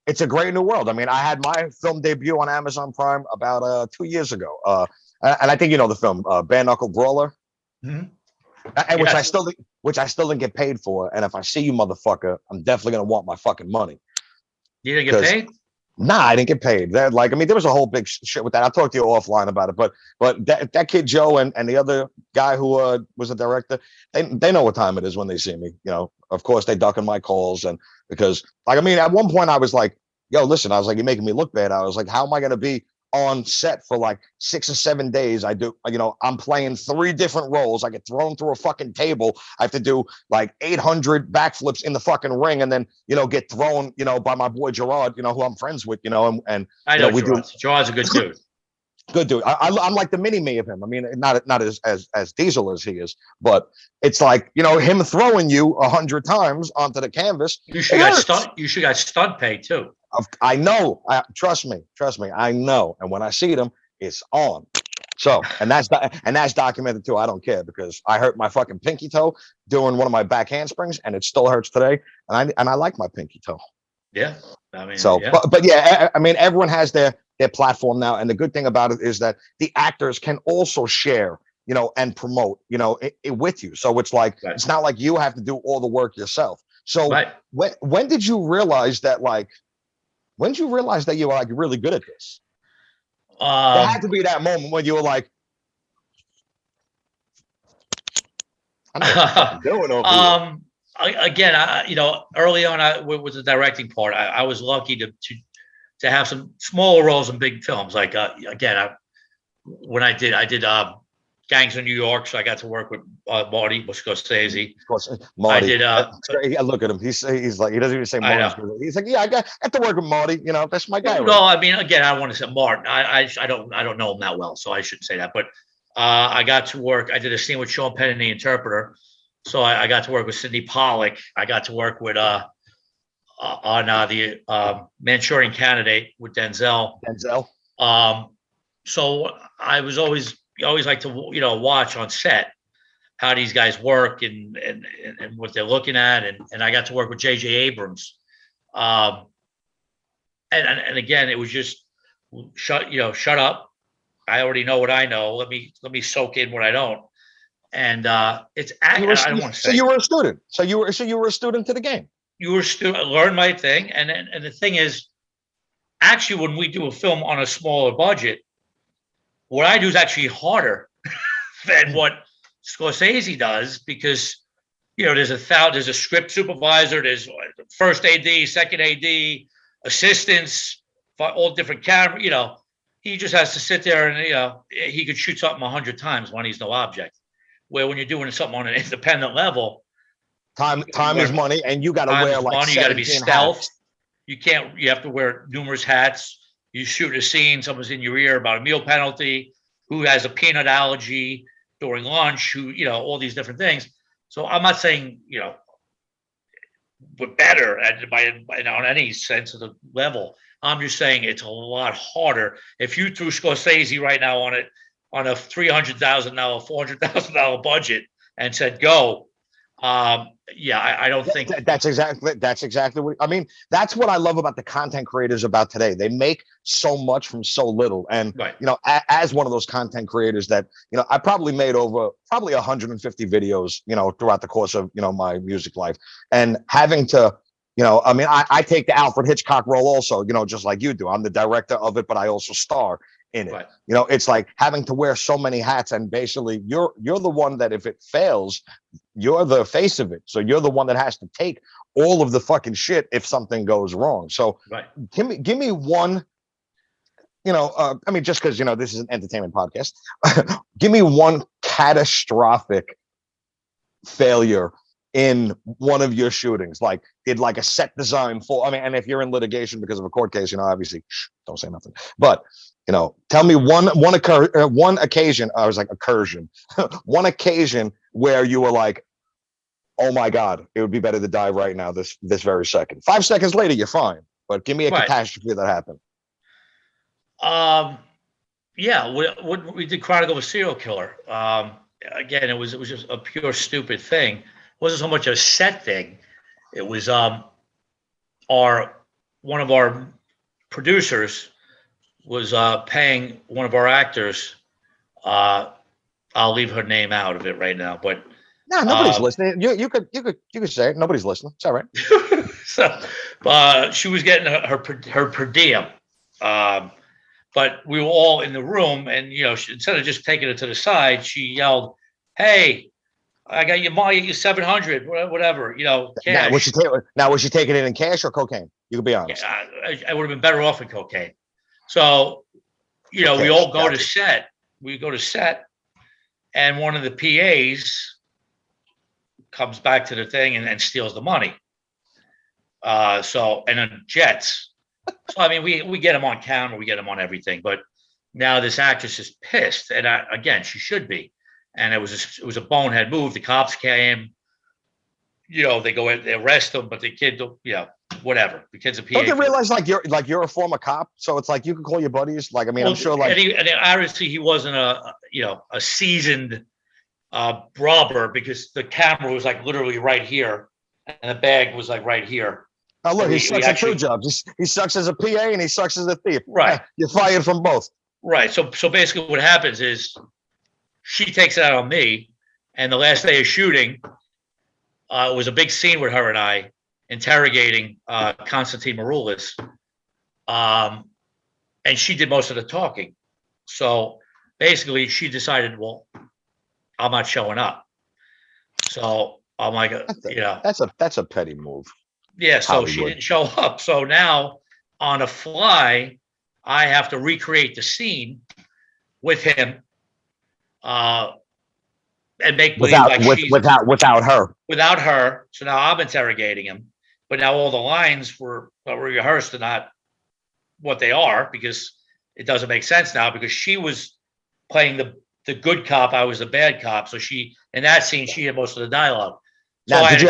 It's a great new world. I mean, I had my film debut on Amazon Prime about 2 years ago, and I think you know the film Bare Knuckle Brawler, mm-hmm. and which I still didn't get paid for. And if I see you, motherfucker, I'm definitely gonna want my fucking money. You didn't get paid? Nah, I didn't get paid. There was a whole big shit with that. I'll talk to you offline about it. But that kid Joe and the other guy who was a director, they know what time it is when they see me. Of course they ducking my calls, and because at one point I was like, yo, listen, I was like, you're making me look bad. I was like, how am I gonna be on set for like 6 or 7 days? I'm playing 3 different roles. I get thrown through a fucking table. I have to do like 800 backflips in the fucking ring, and then get thrown by my boy Gerard, who I'm friends with, and I know Gerard's a good dude. Good dude. I'm like the mini me of him. I mean, not as diesel as he is, but it's like him throwing you 100 times onto the canvas. You should got stunt pay too. I know. Trust me. I know. And when I see them, it's on. So, and that's documented too. I don't care, because I hurt my fucking pinky toe doing one of my back handsprings, and it still hurts today. And I like my pinky toe. Yeah. I mean, so, yeah. But yeah, I mean, everyone has their platform now, and the good thing about it is that the actors can also share, and promote, it with you. So it's like It's not like you have to do all the work yourself. So when did you realize that When did you realize that you were like really good at this? There had to be that moment when you were like, I'm not doing over here. Again, early on, with the directing part, I was lucky to have some smaller roles in big films. Like when I did Gangs of New York, so I got to work with Marty Scorsese. Of course, Marty. I look at him. He's like, he doesn't even say Marty. He's like, yeah, I got to work with Marty. That's my guy. No, I mean, again, I don't want to say Martin. I don't know him that well, so I shouldn't say that. But I got to work. I did a scene with Sean Penn and the Interpreter, so I got to work with Sidney Pollack. I got to work with on the Manchurian Candidate with Denzel. So I was always like to watch on set how these guys work and what they're looking at, and I got to work with J.J. Abrams, and again, it was just shut up. I already know what I know. Let me soak in what I don't, and it's I don't want to say. So you were a student. So you were a student to the game. You were learn my thing, and the thing is, actually, when we do a film on a smaller budget, what I do is actually harder than what Scorsese does, because there's a script supervisor, there's first AD, second AD, assistants, all different camera. He just has to sit there and he could shoot something 100 times when he's no object. Where when you're doing something on an independent level, time is money, and you got to wear like money. You got to be stealth. Hats. You have to wear numerous hats. You shoot a scene, someone's in your ear about a meal penalty, who has a peanut allergy during lunch, all these different things. So I'm not saying, we're better on any sense of the level. I'm just saying it's a lot harder. If you threw Scorsese right now on a $300,000, $400,000 budget and said, go, I don't think that's exactly what I mean. That's what I love about the content creators about today. They make so much from so little. And as one of those content creators that I probably made over 150 videos throughout the course of my music life, and having to I mean, I take the Alfred Hitchcock role also, just like you do. I'm the director of it, but I also star in it. Right. It's like having to wear so many hats, and basically you're the one that if it fails, you're the face of it. So you're the one that has to take all of the fucking shit if something goes wrong. So right. give me one, I mean, just because, this is an entertainment podcast, give me one catastrophic failure in one of your shootings. Like, did like a set design fall? I mean, and if you're in litigation because of a court case, obviously don't say nothing, but tell me one occasion. I was like incursion, one occasion where you were like, oh my God, it would be better to die right now, this very second. 5 seconds later, you're fine. But give me a catastrophe that happened. Yeah, we did Chronicle of a Serial Killer. Again, it was just a pure stupid thing. It wasn't so much a set thing. It was one of our producers was paying one of our actors. I'll leave her name out of it right now, but no, nobody's listening. You could say it. Nobody's listening. It's all right. So, she was getting her per diem. But we were all in the room, and instead of just taking it to the side, she yelled, "Hey, I got your money, your 700, whatever, cash." Now, was she taking it in cash or cocaine? You could be honest. I would have been better off in cocaine. So, we all go to set. We go to set, and one of the PAs comes back to the thing and steals the money. And then jets. So, I mean, we get him on camera, we get him on everything, but now this actress is pissed, and again, she should be. And it was a bonehead move. The cops came, they go in, they arrest him, but the kid, whatever. The kid's a PA. Don't they realize you're a former cop, so it's like you can call your buddies. Like, I mean, I'm sure like. And obviously he wasn't a seasoned robber, because the camera was like literally right here, and the bag was like right here. Oh, look, he sucks at two jobs. He sucks as a PA and he sucks as a thief. Right. You're fired from both. Right. So basically what happens is she takes it out on me, and the last day of shooting, it was a big scene with her and I interrogating Konstantin Maroulis. And she did most of the talking. So basically she decided, well, I'm not showing up. So I'm like, that's a petty move. Yeah, so Hollywood. She didn't show up. So now on a fly, I have to recreate the scene with him, and make believe without her. Without her. So now I'm interrogating him, but now all the lines were rehearsed and not what they are, because it doesn't make sense now, because she was playing the good cop, I was the bad cop. So in that scene, she had most of the dialogue. So now, did you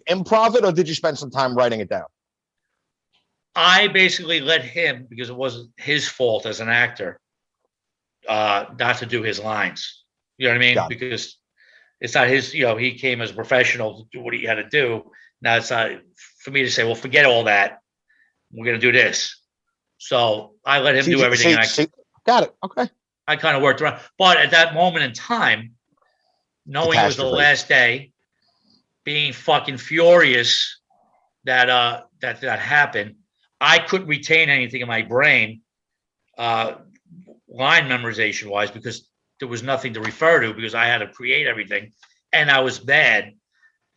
improv it, or did you spend some time writing it down? I basically let him, because it wasn't his fault as an actor, not to do his lines. You know what I mean? Because it's not his, he came as a professional to do what he had to do. Now it's not for me to say, well, forget all that. We're going to do this. So I let him do everything. Got it. Okay. I kind of worked around. But at that moment in time, knowing it was the last day, being fucking furious that happened, I couldn't retain anything in my brain, line memorization wise, because there was nothing to refer to, because I had to create everything, and I was bad.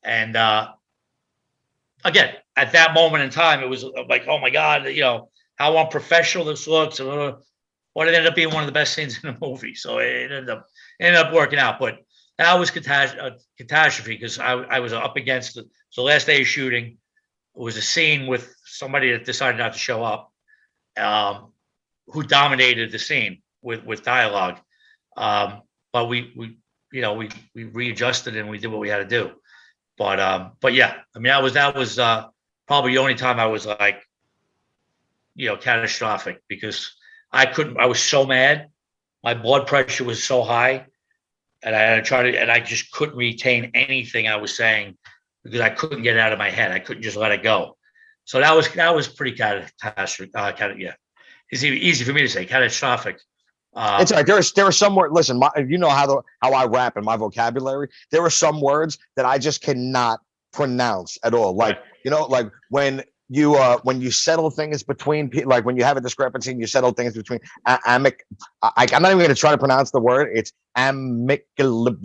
And again, at that moment in time, it was like, oh my God, how unprofessional this looks. But it ended up being one of the best scenes in the movie. So it ended up working out. But that was catastrophe, because I was up against the last day of shooting. It was a scene with somebody that decided not to show up, who dominated the scene with dialogue. But we readjusted and we did what we had to do. But yeah, I mean, that was probably the only time I was like, catastrophic, because I was so mad. My blood pressure was so high, and I just couldn't retain anything I was saying, because I couldn't get it out of my head. I couldn't just let it go. So that was pretty catastrophic. Yeah, it's easy for me to say catastrophic. It's like there are some words. Listen, how I rap in my vocabulary. There are some words that I just cannot pronounce at all. Like, like when you settle things between people, like when you have a discrepancy and you settle things between I'm not even going to try to pronounce the word. It's amicable.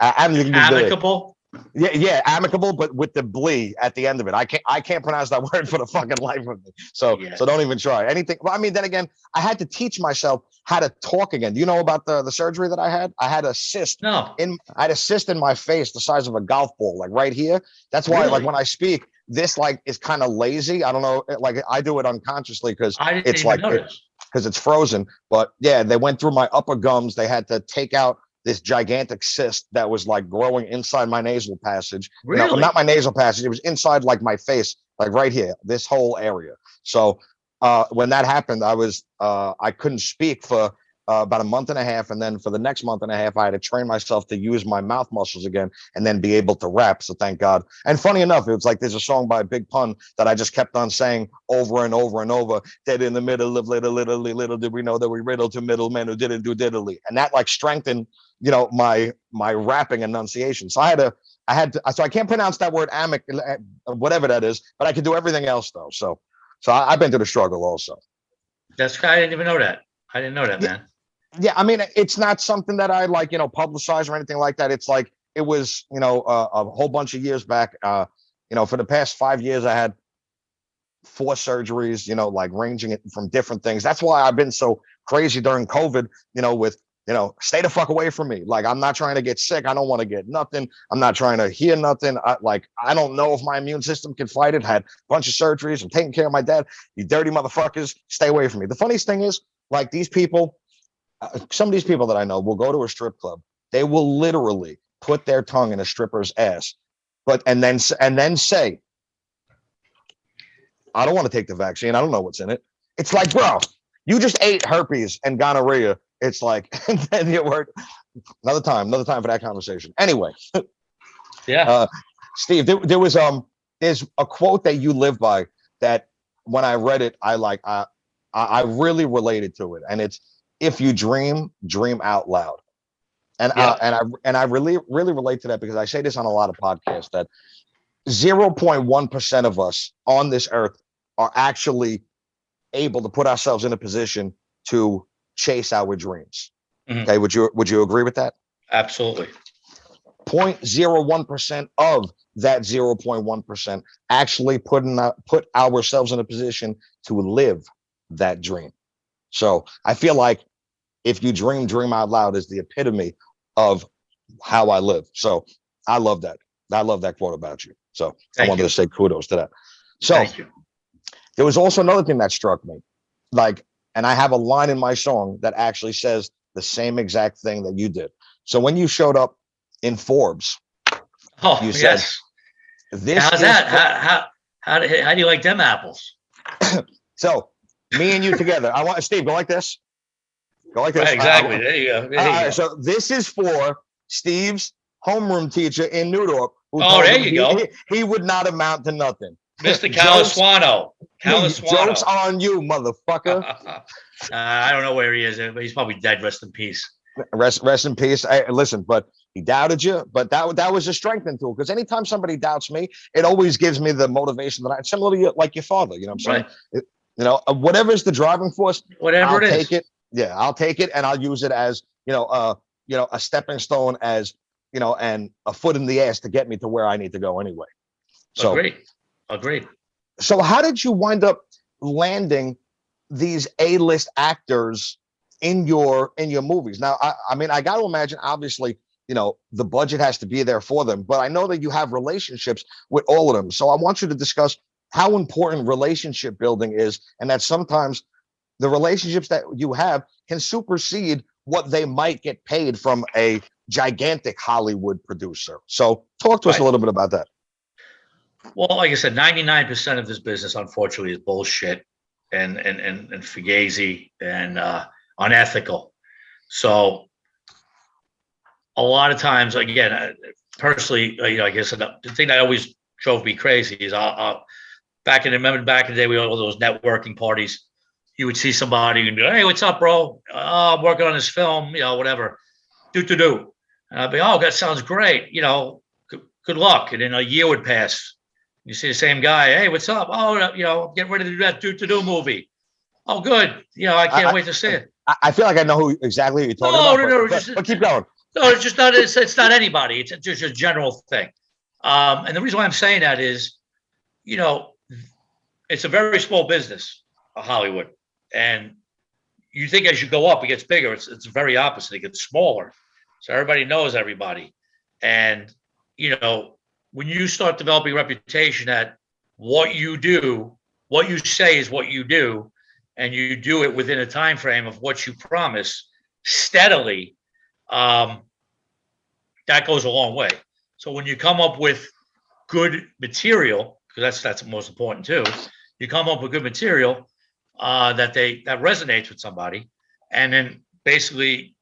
Amicable. Yeah, amicable, but with the blee at the end of it. I can't pronounce that word for the fucking life of me. So don't even try anything. Well, I mean, then again, I had to teach myself how to talk again. Do you know about the surgery that I had? I had a cyst. No. I had a cyst in my face the size of a golf ball, like right here. That's why, like when I speak, this like is kind of lazy. I don't know, like I do it unconsciously because it's like because it's frozen. But yeah, they went through my upper gums. They had to take out this gigantic cyst that was like growing inside my nasal passage. Really? Not my nasal passage. It was inside like my face, like right here, this whole area. So when that happened, I couldn't speak for about a month and a half. And then for the next month and a half, I had to train myself to use my mouth muscles again and then be able to rap. So thank God. And funny enough, it was like there's a song by Big Pun that I just kept on saying over and over and over. Dead in the middle of little did we know that we riddled to middlemen who didn't do diddly. And that like strengthened, my rapping enunciation. So so I can't pronounce that word whatever that is, but I can do everything else though. So I've been through the struggle also. I didn't even know that. I didn't know that, man. Yeah, I mean, it's not something that I like, publicize or anything like that. It's like it was, a whole bunch of years back. For the past 5 years, I had 4 surgeries, like ranging it from different things. That's why I've been so crazy during COVID, with, stay the fuck away from me. Like, I'm not trying to get sick. I don't want to get nothing. I'm not trying to hear nothing. I don't know if my immune system can fight it. Had a bunch of surgeries. I'm taking care of my dad. You dirty motherfuckers, stay away from me. The funniest thing is, like, these people, some of these people that I know will go to a strip club. They will literally put their tongue in a stripper's ass, and then say, I don't want to take the vaccine. I don't know what's in it. It's like, bro, you just ate herpes and gonorrhea. It's like, and then you were another time for that conversation. Anyway. Yeah. Steve, there's a quote that you live by that when I read it, I really related to it. And it's, if you dream out loud. And I really relate to that because I say this on a lot of podcasts that 0.1% of us on this earth are actually able to put ourselves in a position to chase our dreams. Mm-hmm. Okay, would you agree with that? Absolutely. 0.01% of that 0.1% actually put ourselves in a position to live that dream. So I feel like if you dream out loud is the epitome of how I live. So I love that. I love that quote about you. So I wanted to say kudos to that. So there was also another thing that struck me, and I have a line in my song that actually says the same exact thing that you did. So when you showed up in Forbes, you said, how's that? How do you like them apples? So me and you together, I want Steve, go like this. Go like this. Right, exactly. There you go. There you go. So this is for Steve's homeroom teacher in New York. There you go. He would not amount to nothing. Mr. Calaswano. Jokes on you, motherfucker. I don't know where he is, but he's probably dead. Rest in peace. Rest in peace. Listen, but he doubted you. But that was a strengthening tool, because anytime somebody doubts me, it always gives me the motivation that similar to you, like your father. You know what I'm saying? Right. Whatever's the driving force, whatever I'll take it. Yeah, I'll take it and I'll use it as a stepping stone, as and a foot in the ass to get me to where I need to go anyway. So Agreed. So how did you wind up landing these A-list actors in your movies? Now, I mean, I got to imagine, obviously, the budget has to be there for them, but I know that you have relationships with all of them. So I want you to discuss how important relationship building is, and that sometimes the relationships that you have can supersede what they might get paid from a gigantic Hollywood producer. So talk to us a little bit about that. Well, like I said, 99% of this business, unfortunately, is bullshit and fugazi and unethical. So a lot of times, again, personally, I guess the thing that always drove me crazy is back in the day, we had all those networking parties. You would see somebody and be like, hey, what's up, bro? I'm working on this film, whatever. Do. And I'd be, oh, that sounds great. good luck. And then a year would pass. You see the same guy. Hey, what's up? Oh, get ready to do that do movie. Oh, good. I can't wait to see it. I feel like I know who exactly you're talking about. But keep going. No, it's just not. It's not anybody. It's just a general thing. And the reason why I'm saying that is, it's a very small business, Hollywood, and you think as you go up, it gets bigger. It's very opposite. It gets smaller, so everybody knows everybody, and when you start developing a reputation that what you do, what you say is what you do, and you do it within a time frame of what you promise steadily, that goes a long way. So when you come up with good material, because that's most important too, you come up with good material that resonates with somebody, and then basically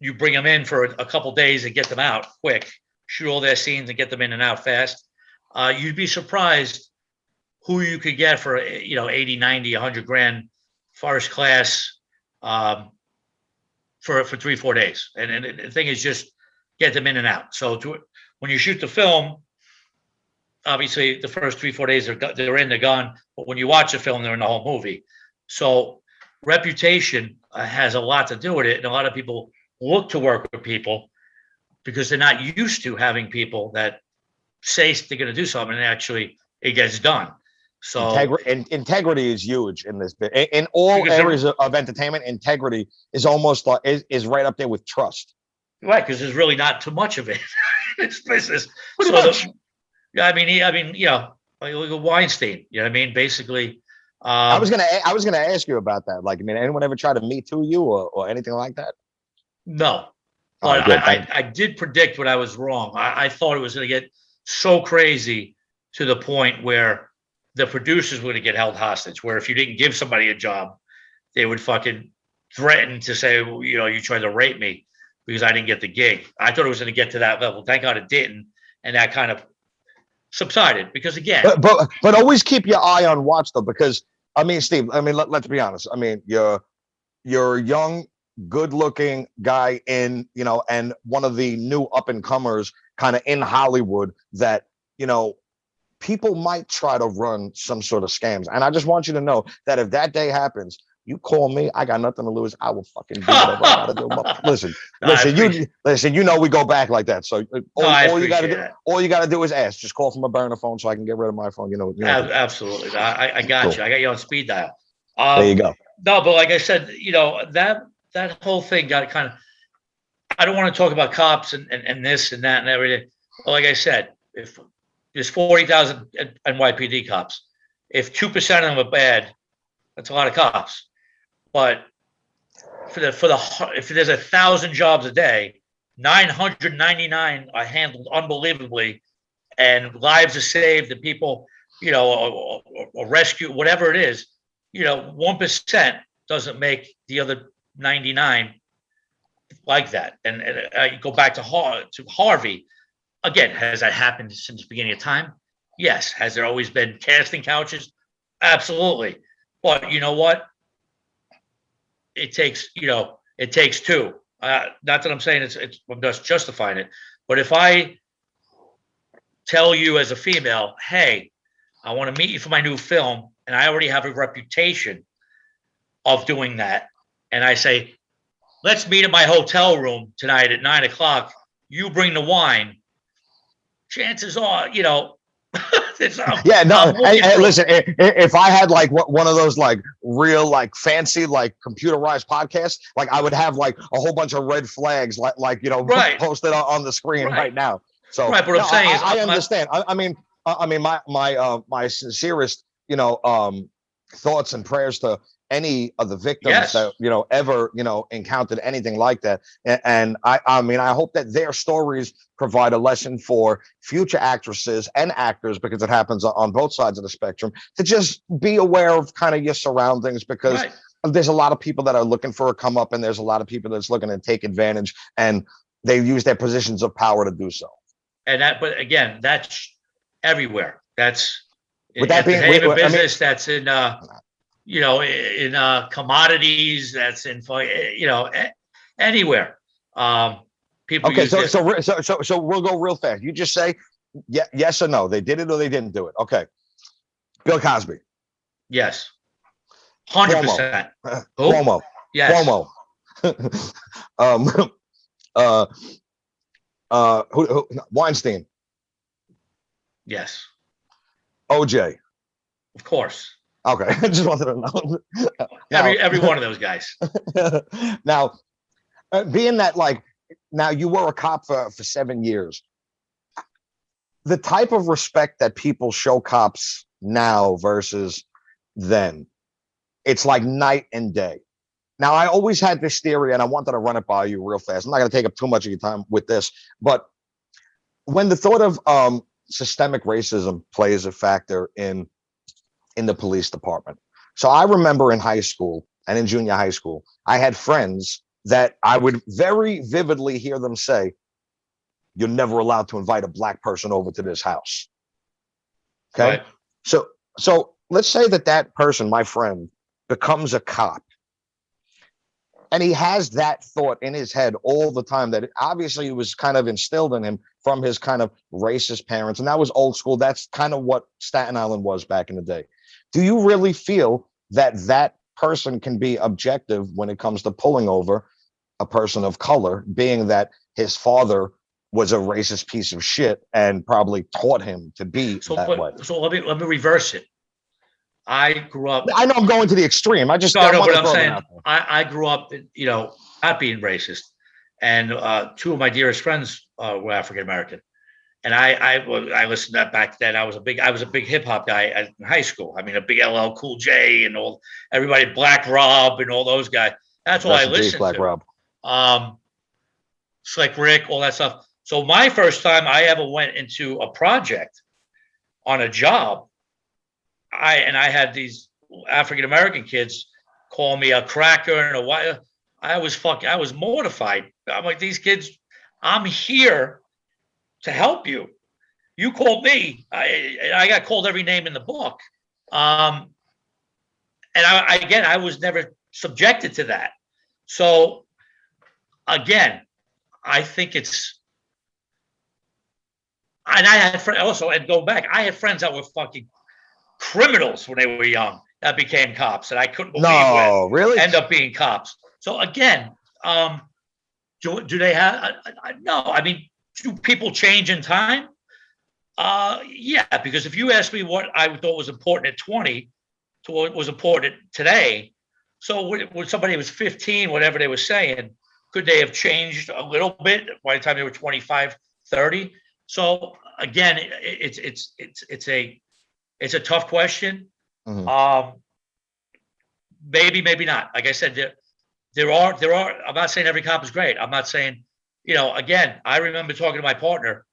you bring them in for a couple days and get them out quick, shoot all their scenes and get them in and out fast. You'd be surprised who you could get for 80, 90, 100 grand first class for 3-4 days. And the thing is just get them in and out. So when you shoot the film, obviously the first 3-4 days they're in, they're gone. But when you watch the film, they're in the whole movie. So reputation has a lot to do with it. And a lot of people look to work with people because they're not used to having people that say they're going to do something and actually it gets done. So integrity is huge in this bit. In all areas of entertainment, integrity is almost like is right up there with trust. Right, because there's really not too much of it in this business. Like Weinstein. You know what I mean? Basically, I was gonna ask you about that. Like, anyone ever try to Me Too you or anything like that? No, but I did predict when I was wrong. I thought it was going to get so crazy to the point where the producers were going to get held hostage. Where if you didn't give somebody a job, they would fucking threaten to say, well, you tried to rape me because I didn't get the gig. I thought it was going to get to that level. Thank God it didn't, and that kind of subsided because again. But always keep your eye on watch though, because Steve. Let's be honest. You're a young, good-looking guy in and one of the new up-and-comers kind of in Hollywood that people might try to run some sort of scams. And I just want you to know that if that day happens, you call me, I got nothing to lose. I will fucking do whatever I gotta do. Listen, we go back like that. So all you gotta do is ask. Just call from a burner phone so I can get rid of my phone. Absolutely. I got cool. You. I got you on speed dial. There you go. No, but like I said, that whole thing got kind of, I don't want to talk about cops and this and that and everything. But like I said, if there's 40,000 NYPD cops, if 2% of them are bad, that's a lot of cops. But if there's 1,000 jobs a day, 999 are handled unbelievably, and lives are saved, and people, or rescue, whatever it is, 1% doesn't make the other 99 like that. And I go back to Harvey. Again, has that happened since the beginning of time? Yes. Has there always been casting couches? Absolutely. But you know what? It takes two. Not that I'm saying I'm just justifying it, but if I tell you as a female, hey, I want to meet you for my new film, and I already have a reputation of doing that, and I say, let's meet at my hotel room tonight at 9:00. You bring the wine. Chances are, yeah, no. Hey, listen, if I had like one of those like real like fancy like computerized podcasts, like I would have like a whole bunch of red flags right. posted on the screen right now. So right, but I'm saying is I understand. My sincerest thoughts and prayers to any of the victims that ever encountered anything like that, and I hope that their stories provide a lesson for future actresses and actors, because it happens on both sides of the spectrum, to just be aware of kind of your surroundings, because there's a lot of people that are looking for a come up, and there's a lot of people that's looking to take advantage, and they use their positions of power to do so. And but again, that's everywhere. That's in the business. That's in in commodities, that's in anywhere. People. Okay, so we'll go real fast. You just say Yeah, yes or no? They did it or they didn't do it. Okay. Bill Cosby. Yes. Cuomo. 100%. Cuomo. Yes. Cuomo. um, Weinstein. Yes. OJ. Of course. Okay, I just wanted to know. Every one of those guys. Now, being that like, now you were a cop for 7 years. The type of respect that people show cops now versus then, it's like night and day. Now, I always had this theory, and I wanted to run it by you real fast. I'm not going to take up too much of your time with this, but when the thought of systemic racism plays a factor in the police department. So I remember in high school and in junior high school, I had friends that I would very vividly hear them say, "You're never allowed to invite a black person over to this house." Okay. Right. So let's say that person, my friend, becomes a cop. And he has that thought in his head all the time that obviously it was kind of instilled in him from his kind of racist parents. And that was old school. That's kind of what Staten Island was back in the day. Do you really feel that person can be objective when it comes to pulling over a person of color, being that his father was a racist piece of shit and probably taught him to be that way? So let me reverse it. I grew up. I know I'm going to the extreme. I just no, but I'm saying I grew up, not being racist, and two of my dearest friends were African American, and I listened to that back then. I was a big hip hop guy in high school. I mean, a big LL Cool J and everybody, Black Rob and all those guys. That's all I listened Black to. Rob. Slick Rick, all that stuff. So my first time I ever went into a project on a job, I had these African American kids call me a cracker and a white. I was mortified. I'm like, these kids, I'm here to help you. You called me. I got called every name in the book. And I was never subjected to that. So again, I think it's, and I had friends also, and go back, I had friends that were fucking criminals when they were young that became cops, and I couldn't believe really end up being cops. So again, do they have? No, I mean, do people change in time? Yeah, because if you ask me what I thought was important at 20 to what was important today, so when somebody was 15, whatever they were saying, could they have changed a little bit by the time they were 25, 30? So again, it's a tough question. Mm-hmm. Maybe not. Like I said, there are. I'm not saying every cop is great. I'm not saying, again, I remember talking to my partner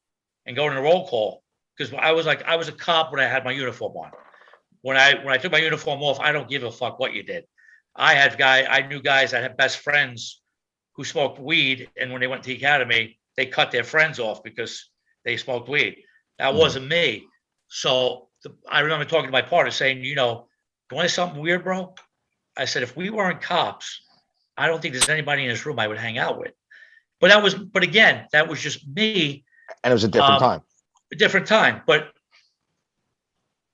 and going to roll call because I was a cop when I had my uniform on. When I took my uniform off, I don't give a fuck what you did. I knew guys that had best friends who smoked weed, and when they went to the academy, they cut their friends off because they smoked weed. That wasn't me. So I remember talking to my partner saying, you want to something weird, bro? I said, if we weren't cops, I don't think there's anybody in this room I would hang out with. But again, that was just me. And it was a different time. A different time. But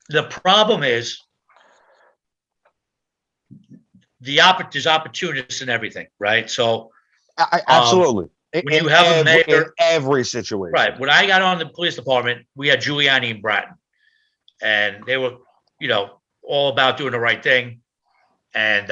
the problem is there's opportunists in everything, right? So absolutely. When you have a mayor, in every situation. Right. When I got on the police department, we had Giuliani and Bratton. And they were, all about doing the right thing. And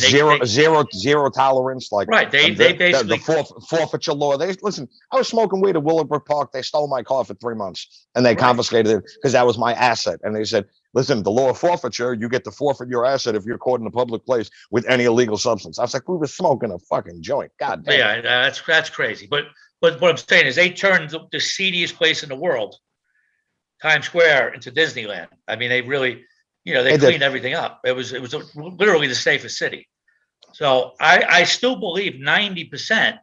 zero tolerance. Like right. They basically the forfeiture law. Listen, I was smoking weed at Willowbrook Park. They stole my car for 3 months and they confiscated it because that was my asset. And they said, listen, the law of forfeiture, you get to forfeit your asset if you're caught in a public place with any illegal substance. I was like, we were smoking a fucking joint. God damn. Yeah, that's crazy. But what I'm saying is they turned the seediest place in the world, Times Square, into Disneyland. I mean, they really, they cleaned everything up. It was literally the safest city. So I still believe 90%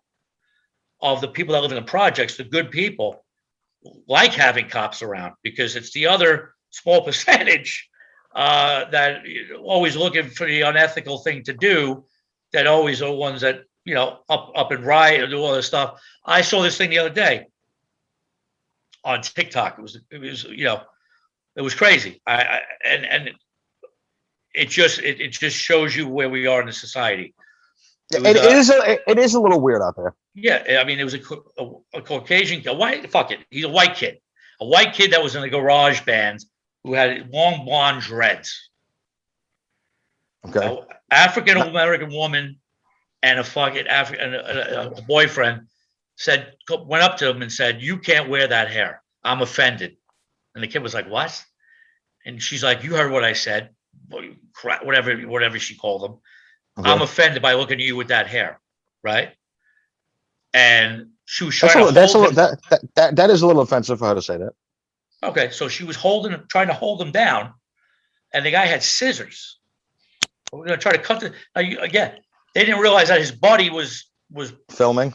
of the people that live in the projects, the good people, like having cops around because it's the other small percentage that always looking for the unethical thing to do, that always are ones that, up and riot and do all this stuff. I saw this thing the other day. on TikTok. It was it was crazy. And it just shows you where we are in the society. It is a little weird out there. Yeah, I mean, it was a Caucasian, he's a white kid that was in a garage band who had long blonde dreads. Okay. African American woman and a fucking a boyfriend went up to him and said, "You can't wear that hair. I'm offended." And the kid was like, "What?" And she's like, "You heard what I said." Whatever she called him. Okay. I'm offended by looking at you with that hair, right? And she was trying that is a little offensive for her to say that. Okay, so she was trying to hold him down, and the guy had scissors. We're gonna try to cut again. They didn't realize that his buddy was filming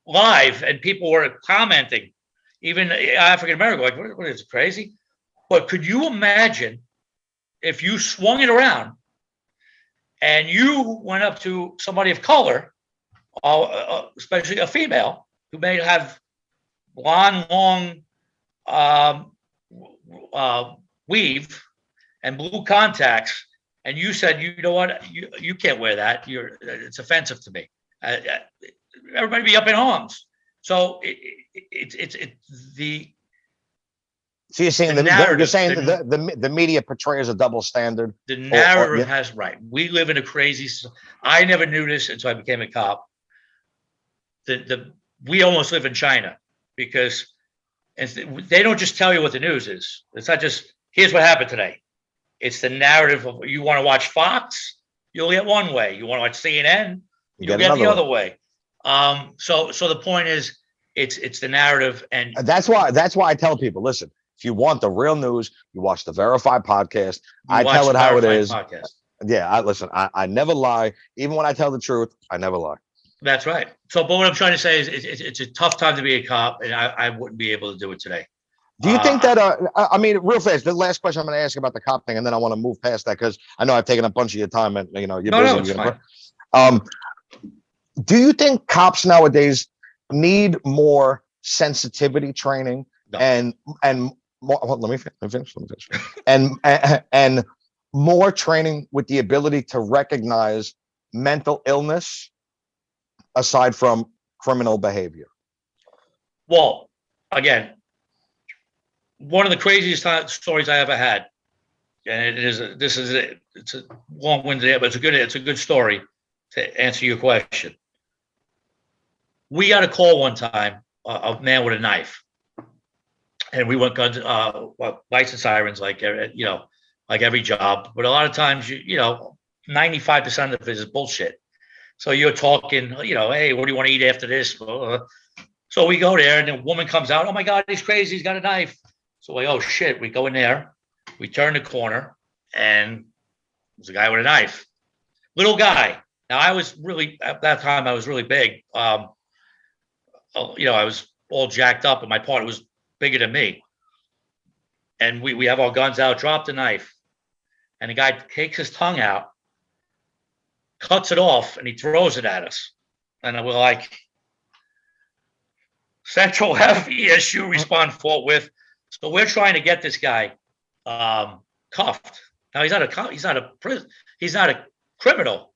live, and people were commenting. Even African American, like, what is it, crazy? But could you imagine if you swung it around and you went up to somebody of color, especially a female who may have blonde, long weave and blue contacts, and you said, "You know what? You can't wear that. It's offensive to me." Everybody be up in arms. So it's the. So you're saying the media portrays a double standard. The narrative has right. We live in a crazy. I never knew this until I became a cop. We almost live in China because they don't just tell you what the news is. It's not just here's what happened today. It's the narrative of you want to watch Fox, you'll get one way. You want to watch CNN, you'll get the other way. So the point is, it's the narrative, and that's why I tell people, listen. If you want the real news, you watch the Verified podcast. I tell it how it is. Podcast. Yeah, I never lie. Even when I tell the truth, I never lie. That's right. So, but what I'm trying to say is it's a tough time to be a cop, and I wouldn't be able to do it today. Do you think that, I mean, real fast, the last question I'm going to ask about the cop thing, and then I want to move past that because I know I've taken a bunch of your time and, you're busy. No, it's fine. Do you think cops nowadays need more sensitivity training and more, let me finish. And more training with the ability to recognize mental illness aside from criminal behavior? Well, again, one of the craziest stories I ever had, and it's a long-winded, but it's a good story to answer your question. We got a call one time, a man with a knife. And we went guns, lights and sirens, like every job. But a lot of times, 95% of it is bullshit. So you're talking, hey, what do you want to eat after this? So we go there, and the woman comes out. Oh my God, he's crazy. He's got a knife. So oh shit. We go in there. We turn the corner, and there's a guy with a knife. Little guy. Now at that time I was really big. I was all jacked up, and my partner was bigger than me. And we have our guns out, drop the knife. And the guy takes his tongue out, cuts it off, and he throws it at us. And we're like, Central FESU respond forthwith. So we're trying to get this guy cuffed. Now he's not a criminal.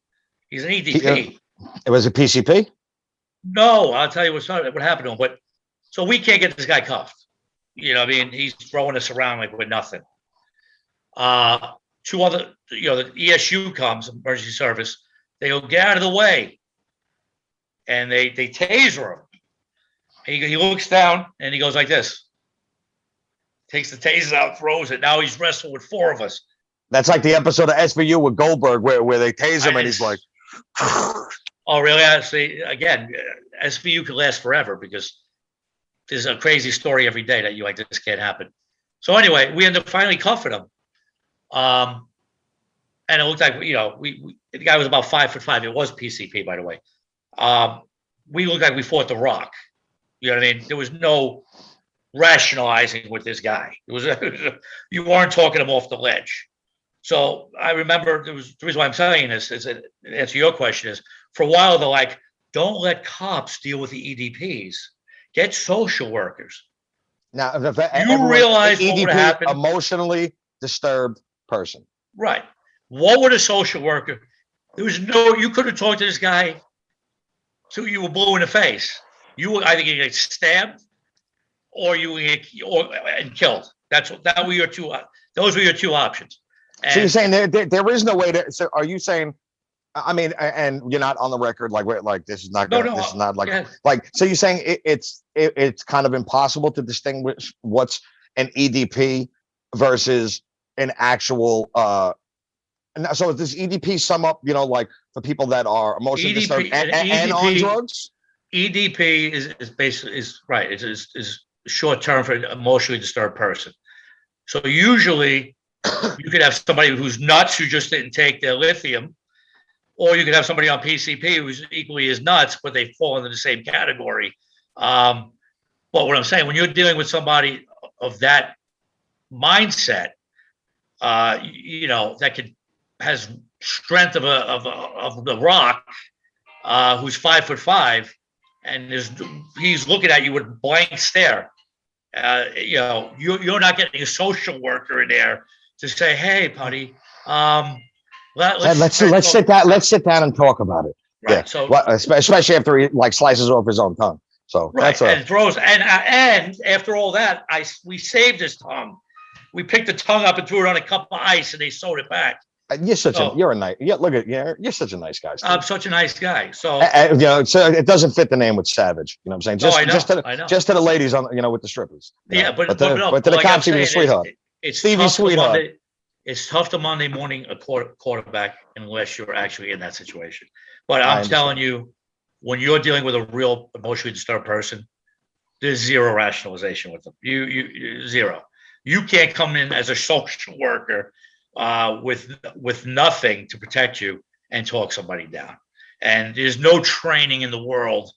He's an EDP. It was a PCP? No, I'll tell you what happened to him. But so we can't get this guy cuffed. He's throwing us around like we're nothing. Two other, the ESU comes, emergency service. They go, get out of the way. And they taser him. He looks down and he goes like this. Takes the taser out, throws it. Now he's wrestling with four of us. That's like the episode of SVU with Goldberg where they tase him and he's like. Oh, really? Honestly, again, SVU could last forever because there's a crazy story every day that you like, this can't happen. So anyway, we end up finally cuffing him. And it looked like, the guy was about 5'5". It was PCP, by the way. We looked like we fought The Rock. You know what I mean? There was no rationalizing with this guy. You weren't talking him off the ledge. So I remember the reason why I'm saying this is to answer your question is for a while they're like, don't let cops deal with the EDPs. Get social workers. Now, You realize what would happen. Emotionally disturbed person. Right. What would a social worker? There was no. You couldn't talk to this guy till you were blue in the face. You were either going to get stabbed, or you were and killed. That were your two. Those were your two options. And so you're saying there is no way to. So are you saying? I mean, and you're not on the record like this is not. This is not like. So you're saying it's kind of impossible to distinguish what's an EDP versus an actual. So does EDP sum up, like for people that are emotionally disturbed and on drugs? EDP is basically right. Is short term for an emotionally disturbed person. So usually you could have somebody who's nuts who just didn't take their lithium, or you could have somebody on PCP who's equally as nuts, but they fall into the same category. But what I'm saying, when you're dealing with somebody of that mindset, that has strength of the rock, who's 5'5", and he's looking at you with a blank stare. You're not getting a social worker in there to say, "Hey, buddy, let's sit down. Let's sit down and talk about it." Right. Yeah. So, especially after he slices off his own tongue. So right, and throws and after all that, we saved his tongue. We picked the tongue up and threw it on a cup of ice, and they sewed it back. You're such you're such a nice guy. Steve. I'm such a nice guy. So so it doesn't fit the name with savage. You know what I'm saying? Just to the ladies on with the strippers. Yeah, but to the cops, he was a sweetheart. It's Stevie sweetheart. It's tough to Monday morning a quarterback unless you're actually in that situation. But I'm telling you, when you're dealing with a real emotionally disturbed person, there's zero rationalization with them. You zero. You can't come in as a social worker with nothing to protect you and talk somebody down. And there's no training in the world.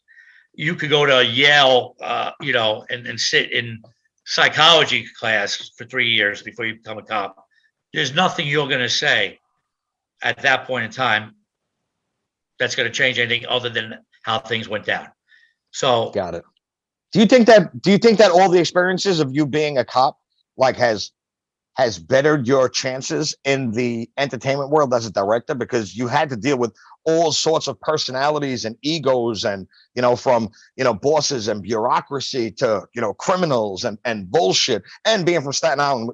You could go to Yale, and sit in psychology class for 3 years before you become a cop. There's nothing you're going to say at that point in time that's going to change anything other than how things went down. So got it. Do you think that all the experiences of you being a cop has bettered your chances in the entertainment world as a director, because you had to deal with all sorts of personalities and egos and, from, bosses and bureaucracy to, criminals and bullshit, and being from Staten Island,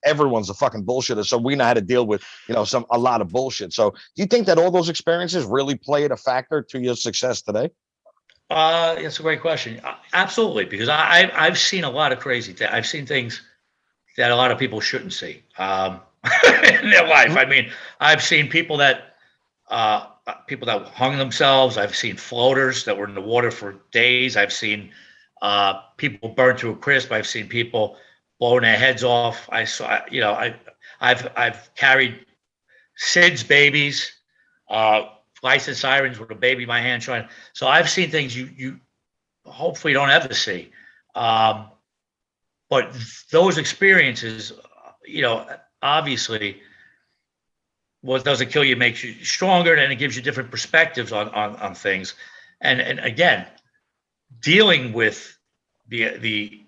everyone's a fucking bullshitter. So we know how to deal with, a lot of bullshit. So do you think that all those experiences really played a factor to your success today? It's a great question. Absolutely. Because I've seen a lot of crazy things. I've seen things that a lot of people shouldn't see in their life. I mean, I've seen people that hung themselves. I've seen floaters that were in the water for days. I've seen people burned to a crisp. I've seen people blowing their heads off. I've carried SIDS babies, licensed sirens with a baby in my hand trying. So I've seen things you hopefully don't ever see. But those experiences, obviously, what doesn't kill you makes you stronger, and it gives you different perspectives on things. And again, dealing with the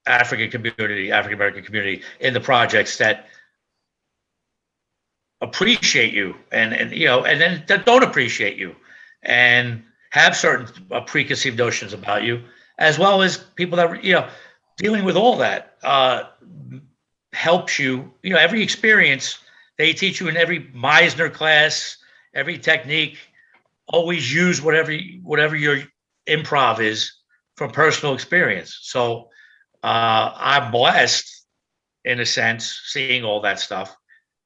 African American community in the projects that appreciate you and then that don't appreciate you and have certain preconceived notions about you, as well as people that dealing with all that helps you. Every experience they teach you in every Meisner class, every technique. Always use whatever your improv is from personal experience. So I'm blessed in a sense seeing all that stuff,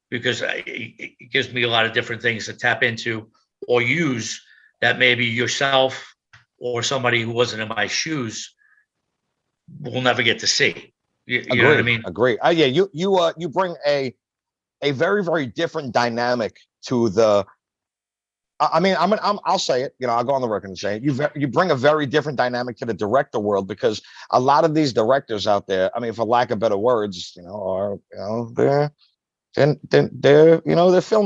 because it gives me a lot of different things to tap into or use that maybe yourself or somebody who wasn't in my shoes will never get to see. You know what I mean? Agree. Yeah, you bring a very, very different dynamic to the. I'll say it. I'll go on the record and say it. You bring a very different dynamic to the director world, because a lot of these directors out there, for lack of better words, they're film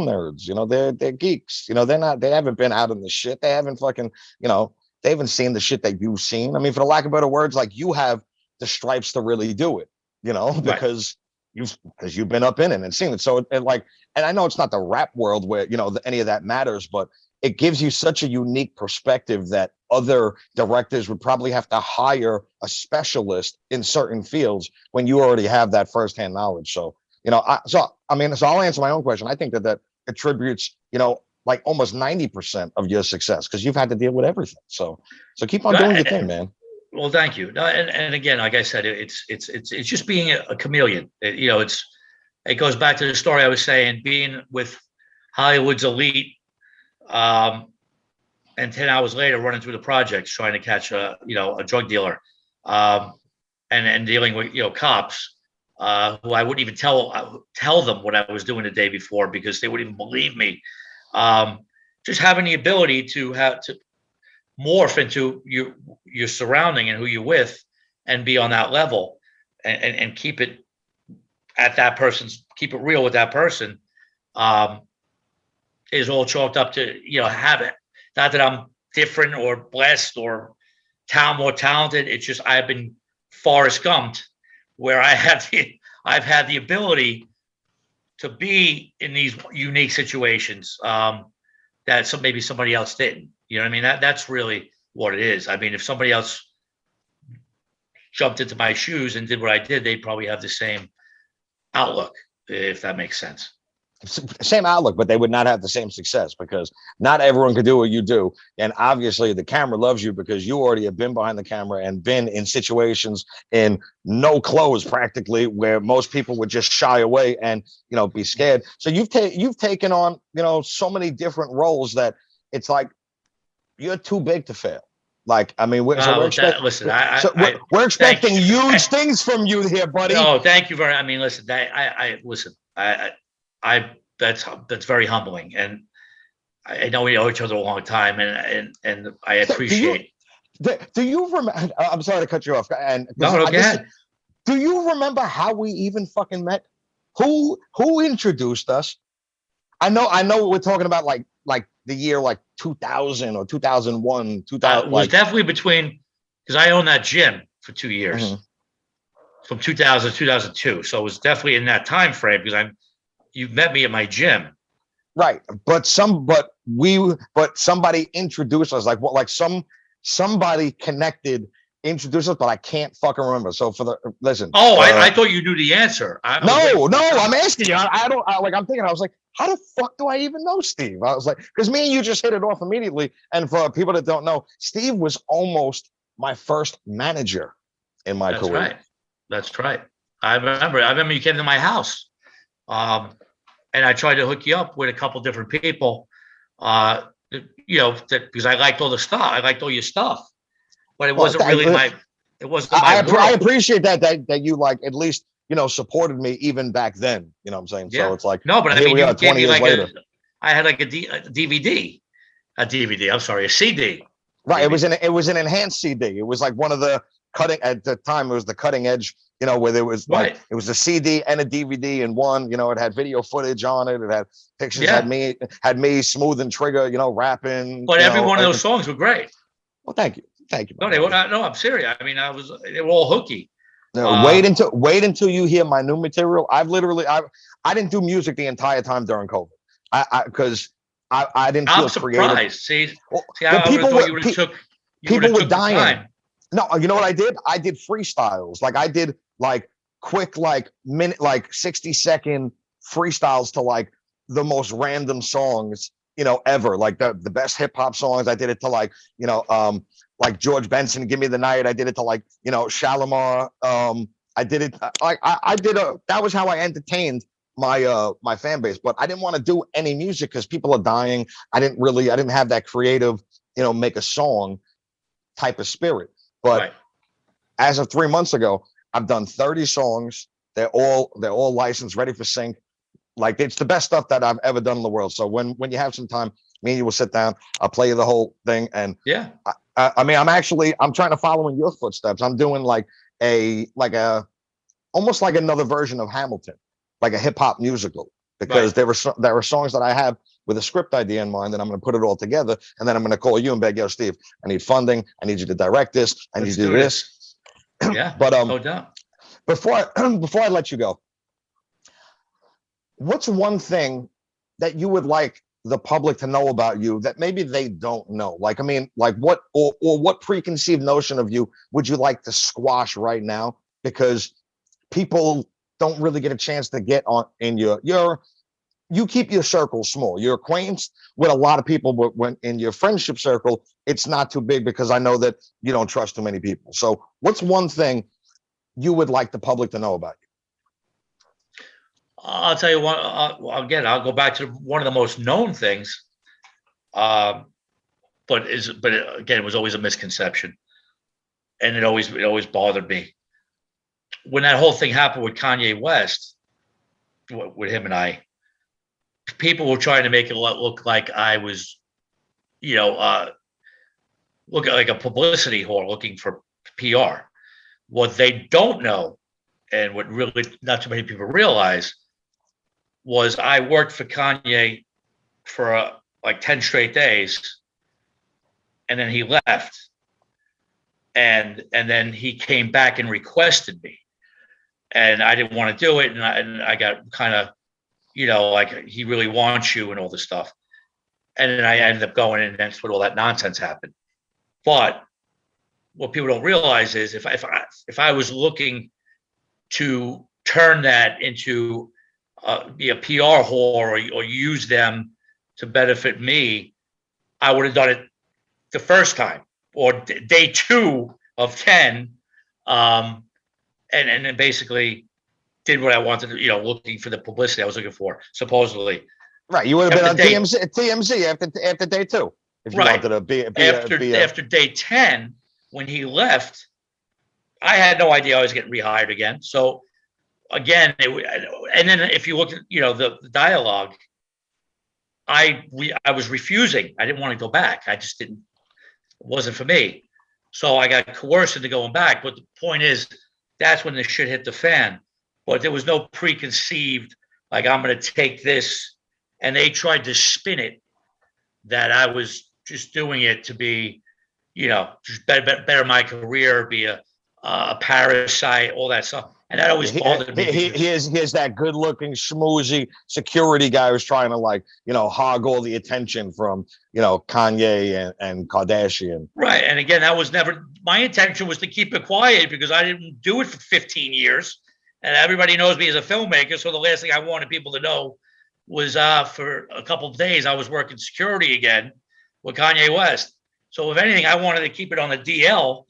nerds. They're geeks. They haven't been out in the shit. They haven't fucking they haven't seen the shit that you've seen. For the lack of better words, like, you have the stripes to really do it, you know, because you've been up in it and seen it. So and I know it's not the rap world where, you know, any of that matters, but it gives you such a unique perspective that other directors would probably have to hire a specialist in certain fields when you already have that firsthand knowledge. So, you know, so I'll answer my own question. I think that attributes, you know, like almost 90% of your success because you've had to deal with everything. So keep on doing your thing, man. Well, thank you. No, and again, like I said, it's just being a chameleon. It goes back to the story I was saying, being with Hollywood's elite, and 10 hours later running through the projects trying to catch a drug dealer, and dealing with, you know, cops, who I wouldn't even tell them what I was doing the day before because they wouldn't even believe me. Just having the ability to morph into your surrounding and who you're with and be on that level and keep it at that person's, keep it real with that person, is all chalked up to, you know, have it. Not that I'm different or blessed or more talented. It's just I've been Forrest Gumped, where I've had the ability to be in these unique situations that maybe somebody else didn't. You know what I mean? That's really what it is. I mean, if somebody else jumped into my shoes and did what I did, they'd probably have the same outlook, if that makes sense. Same outlook, but they would not have the same success because not everyone could do what you do. And obviously the camera loves you because you already have been behind the camera and been in situations in no clothes practically where most people would just shy away and, you know, be scared. So you've taken on, you know, so many different roles that it's like you're too big to fail. Like, I mean, we're expecting huge things from you here, buddy. No, thank you very. I mean, listen, that's very humbling, and I know we know each other a long time, and I appreciate. Do you remember? I'm sorry to cut you off. And no, go ahead. Do you remember how we even fucking met? Who introduced us? I know we're talking about like the year like 2000 or 2001, 2000. It was definitely between, because I owned that gym for 2 years, from 2000 to 2002. So it was definitely in that time frame because you met me at my gym. Right. But somebody introduced us, somebody connected, introduced us, but I can't fucking remember. So listen. Oh, I thought you knew the answer. No, I'm asking you. I'm thinking, I was like, how the fuck do I even know Steve? I was like, because me and you just hit it off immediately. And for people that don't know, Steve was almost my first manager in my career. That's right. I remember you came to my house. And I tried to hook you up with a couple different people, because I liked all the stuff. I liked all your stuff, but it wasn't really my. It wasn't my. I appreciate that you like at least, you know, supported me even back then. You know what I'm saying? Yeah. So it's like, no, but I mean, you gave me like I had like a DVD. I'm sorry, a CD. Right. DVD. It was an enhanced CD. It was like one of the at the time it was the cutting edge, you know, where there was like it was a CD and a DVD in one. You know, it had video footage on it. It had pictures. Had me Smooth and Trigger, you know, rapping. But every one of those songs were great. Well, thank you. No, they were not. No, I'm serious. I mean, they were all hooky. No, wait until you hear my new material. I didn't do music the entire time during COVID. Because I didn't feel surprised. Creative. People were dying. No, you know what I did? I did freestyles. Like I did like quick, minute, 60-second freestyles to like the most random songs, you know, ever. Like the best hip hop songs. I did it to like George Benson, Give Me the Night. I did it to like, you know, Shalimar. I did it. That was how I entertained my fan base, but I didn't want to do any music because people are dying. I didn't have that creative, you know, make a song type of spirit. But as of 3 months ago, I've done 30 songs. They're all licensed, ready for sync. Like it's the best stuff that I've ever done in the world. So when you have some time, me and you will sit down. I'll play you the whole thing. And I mean, I'm trying to follow in your footsteps. I'm doing almost like another version of Hamilton, like a hip hop musical, because there were songs that I have with a script idea in mind, and I'm going to put it all together, and then I'm going to call you and beg, yo, Steve, I need funding. I need you to direct this. I need you to do this. Yeah. But no doubt. before I let you go, what's one thing that you would like the public to know about you that maybe they don't know? Like, I mean, like what or what preconceived notion of you would you like to squash right now? Because people don't really get a chance to get on in you keep your circle small. Your acquaintance with a lot of people, but when in your friendship circle, it's not too big because I know that you don't trust too many people. So what's one thing you would like the public to know about you? I'll tell you what. Again, I'll go back to one of the most known things, but again, it was always a misconception, and it always bothered me when that whole thing happened with Kanye West, with him and I. People were trying to make it look like I was, look like a publicity whore looking for PR. What they don't know, and what really not too many people realize, was I worked for Kanye for like 10 straight days, and then he left, and then he came back and requested me, and I didn't want to do it, and I got kind of, like he really wants you and all this stuff, and then I ended up going in, and that's what all that nonsense happened. But what people don't realize is if I was looking to turn that into be a PR whore or use them to benefit me, I would have done it the first time or day 2 of 10, and then basically did what I wanted to, looking for the publicity I was looking for, supposedly. Right, you would have been on TMZ after day 2 if you wanted to be after day 10 when he left. I had no idea I was getting rehired again. So again, and then if you look at the dialogue, I was refusing. I didn't want to go back. I just didn't. It wasn't for me. So I got coerced into going back. But the point is, that's when the shit hit the fan. But there was no preconceived, like, I'm going to take this. And they tried to spin it that I was just doing it to be, just better my career, be a parasite, all that stuff. And that always bothered me. He is that good-looking, schmoozy security guy who's trying to, hog all the attention from, Kanye and Kardashian. Right. And again, that was never my intention. Was to keep it quiet because I didn't do it for 15 years, and everybody knows me as a filmmaker. So the last thing I wanted people to know was for a couple of days I was working security again with Kanye West. So if anything, I wanted to keep it on the DL.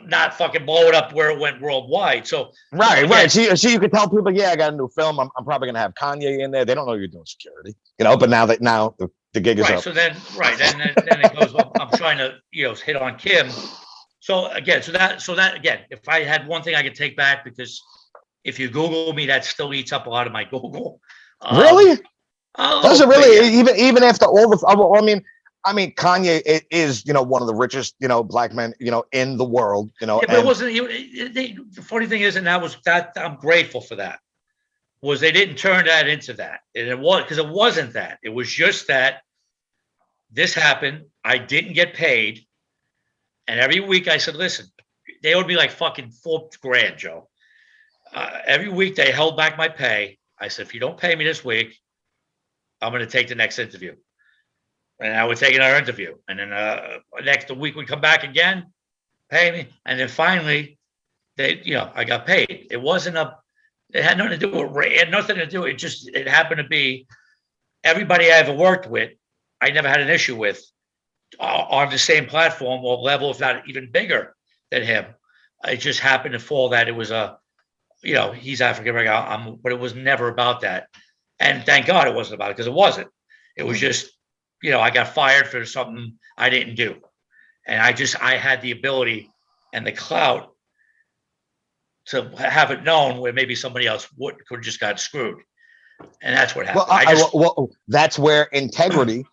Not fucking blow it up where it went worldwide. So right. So you could tell people, I got a new film. I'm probably gonna have Kanye in there. They don't know you're doing security, but now the gig is up. So then it goes. Well, I'm trying to hit on Kim. So again, so that again, if I had one thing I could take back, because if you Google me, that still eats up a lot of my Google. Really? Does it really? Yeah. Even after all the, I mean, Kanye is, one of the richest, black men, in the world, Yeah, but it wasn't. The funny thing is, and that I'm grateful for that, was they didn't turn that into that, and it was because it wasn't that. It was just that this happened. I didn't get paid, and every week I said, "Listen," they owed me like fucking $4,000, Joe. Every week they held back my pay. I said, "If you don't pay me this week, I'm going to take the next interview." And I would take another interview, and then next week we come back again, pay me, and then finally, I got paid. It wasn't it had nothing to do with it had nothing to do. It happened to be everybody I ever worked with. I never had an issue with on the same platform or level, if not even bigger than him. It just happened to fall that it was he's African American, but it was never about that. And thank God it wasn't about it, because it wasn't. It was just. I got fired for something I didn't do. And I had the ability and the clout to have it known where maybe somebody else could just got screwed. And that's what happened. Well, that's where integrity,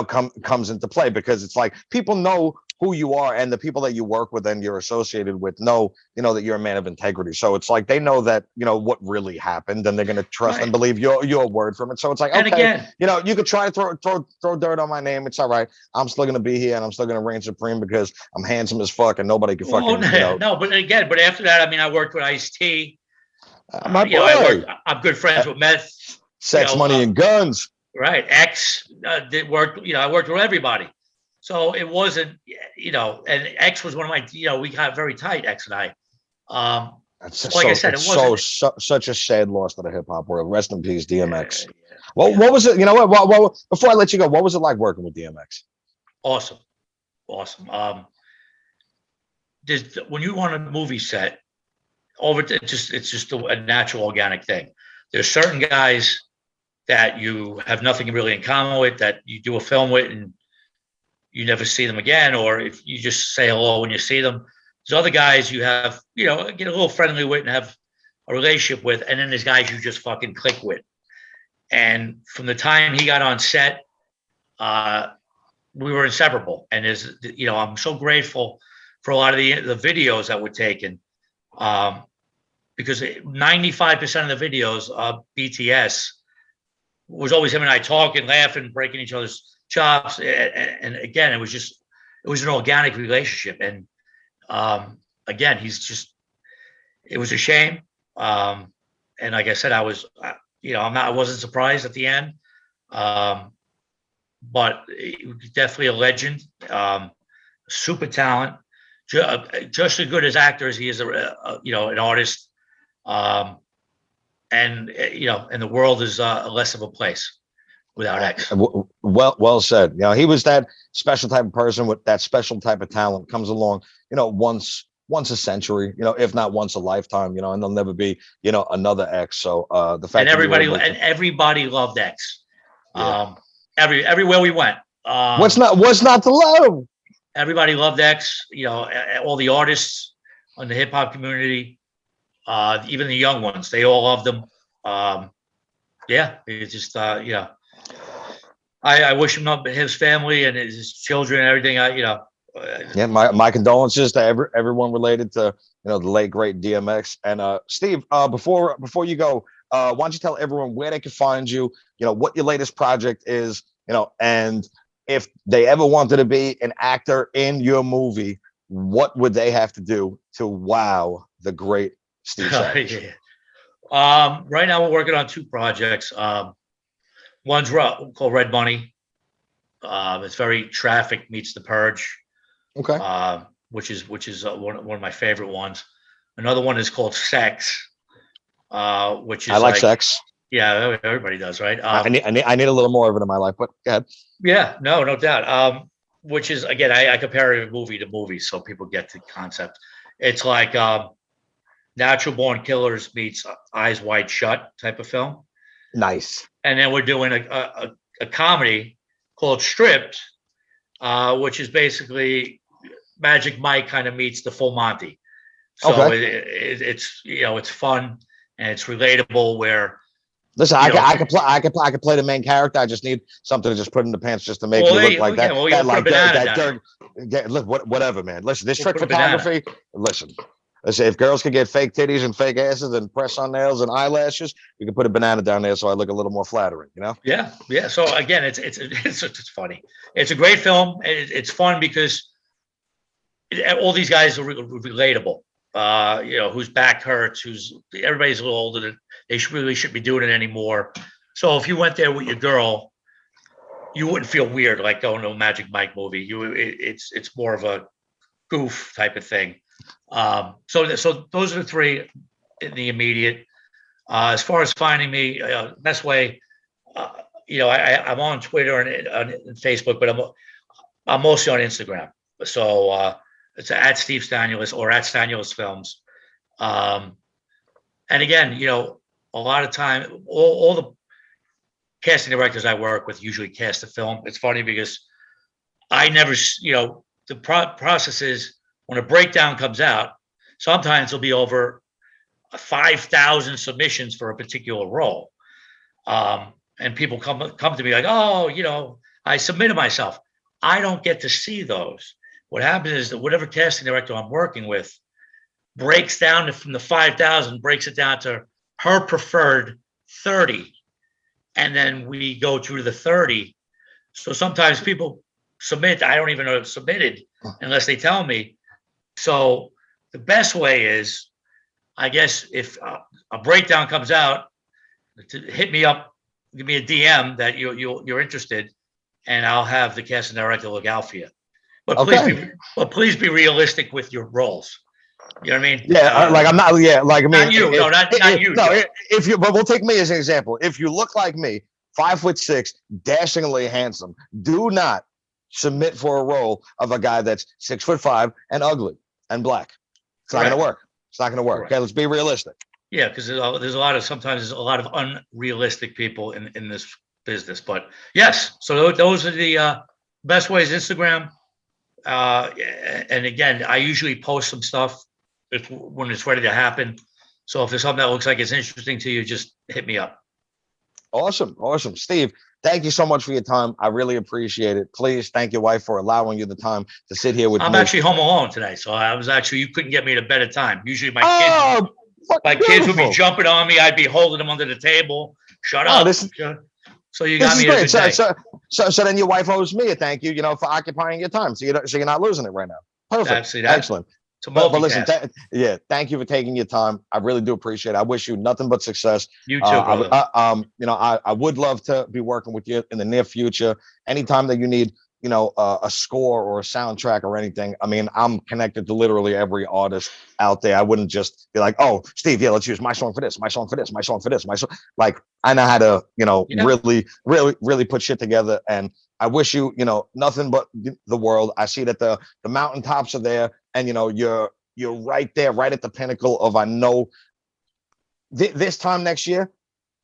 comes into play, because it's like people know who you are, and the people that you work with and you're associated with know, that you're a man of integrity. So it's like they know that, what really happened, and they're going to trust and believe your word from it. So it's like, And okay, again, you could try to throw dirt on my name. It's all right. I'm still going to be here, and I'm still going to reign supreme because I'm handsome as fuck, and nobody can fucking, no, but again, but after that, I mean, I worked with Ice-T. My boy. I'm good friends with Meth. Sex, money, and guns. Right. X did work. I worked with everybody. So it wasn't, and X was one of my, we got very tight, X and I. Like I said, it wasn't such a sad loss to the hip hop world. Rest in peace, DMX. What was it? You know what? Well, before I let you go, what was it like working with DMX? Awesome. When you on a movie set, it's just a natural, organic thing. There's certain guys that you have nothing really in common with, that you do a film with and you never see them again, or if you just say hello when you see them. There's other guys you have, get a little friendly with and have a relationship with, and then there's guys you just fucking click with. And from the time he got on set, we were inseparable. And I'm so grateful for a lot of the videos that were taken, because 95% of the videos of BTS was always him and I talking, laughing, breaking each other's chops. And again, it was an organic relationship. And again, it was a shame. And like I said, I wasn't surprised at the end. But definitely a legend, super talent, just as good as actor as he is, an artist. And the world is less of a place without X. Well said. He was that special type of person with that special type of talent, comes along, once a century, if not once a lifetime, and there'll never be, another X. So the fact that everybody loved X. Yeah. Everywhere we went. What's not to love? Everybody loved X. All the artists in the hip hop community, even the young ones, they all loved them. It's just I wish him up, his family and his children and everything. My condolences to everyone related to the late great DMX. And Steve, before you go, why don't you tell everyone where they can find you? What your latest project is. And if they ever wanted to be an actor in your movie, what would they have to do to wow the great Steve Savage? Right now we're working on 2 projects. One's called Red Money. It's very Traffic meets The Purge. Okay. Which is one of my favorite ones. Another one is called Sex, which is I like sex. Yeah, everybody does, right? I need a little more of it in my life, but go ahead. Yeah, no doubt. Which is, again, I compare it movie to movie so people get the concept. It's like Natural Born Killers meets Eyes Wide Shut type of film. Nice. And then we're doing a comedy called Stripped, which is basically Magic Mike kind of meets the Full Monty. So it's fun and it's relatable. Where listen, I could play the main character. I just need something to just put in the pants just to make me look like that. Whatever, man. Listen, this trick photography. Listen, if girls can get fake titties and fake asses and press on nails and eyelashes, you can put a banana down there so I look a little more flattering. Yeah. So again, it's funny. It's a great film. It's fun because all these guys are relatable. Whose back hurts, everybody's a little older than they should be doing it anymore. So if you went there with your girl, you wouldn't feel weird like going to a Magic Mike movie. It's more of a goof type of thing. So those are the 3 in the immediate. As far as finding me, best way, I'm on Twitter and Facebook, but I'm mostly on Instagram. So it's at Steve Stanulis or at Stanulis Films. And again, a lot of time, all the casting directors I work with usually cast a film. It's funny because I never, the process is when a breakdown comes out, sometimes it'll be over 5,000 submissions for a particular role. And people come to me like, oh, I submitted myself. I don't get to see those. what happens is that whatever casting director I'm working with breaks down from the 5,000, breaks it down to her preferred 30. And then we go through the 30. So sometimes people submit, I don't even know it's submitted unless they tell me. So the best way is, I guess, if a breakdown comes out, to hit me up, give me a DM that you're interested, and I'll have the casting director look out for you. But please be realistic with your roles. You know what I mean? Yeah, like I'm not. Yeah, like I mean, not you. No, not you. No, if you. But we'll take me as an example. If you look like me, 5'6", dashingly handsome, do not submit for a role of a guy that's 6'5" and ugly and black. It's not going to work. It's not going to work. Correct. Okay, let's be realistic. Yeah, because there's a lot of unrealistic people in this business. But yes, so those are the best ways. Instagram, and again, I usually post some stuff when it's ready to happen. So if there's something that looks like it's interesting to you, just hit me up. Awesome. Steve, thank you so much for your time. I really appreciate it. Please thank your wife for allowing you the time to sit here with me. I'm actually home alone today. So you couldn't get me at a better time. Usually my kids would be jumping on me. I'd be holding them under the table. Shut up. So you got me a good day. So then your wife owes me a thank you, for occupying your time. So you're not losing it right now. Perfect. Excellent. But listen, thank you for taking your time. I really do appreciate it. I wish you nothing but success. You too, brother. I would love to be working with you in the near future. Anytime that you need, a score or a soundtrack or anything. I mean, I'm connected to literally every artist out there. I wouldn't just be like, oh, Steve, yeah, let's use my song for this, my song for this, my song for this, my song. Like, I know how to, really put shit together. And I wish you, nothing but the world. I see that the mountaintops are there, and you're right there, right at the pinnacle of. I know this time next year,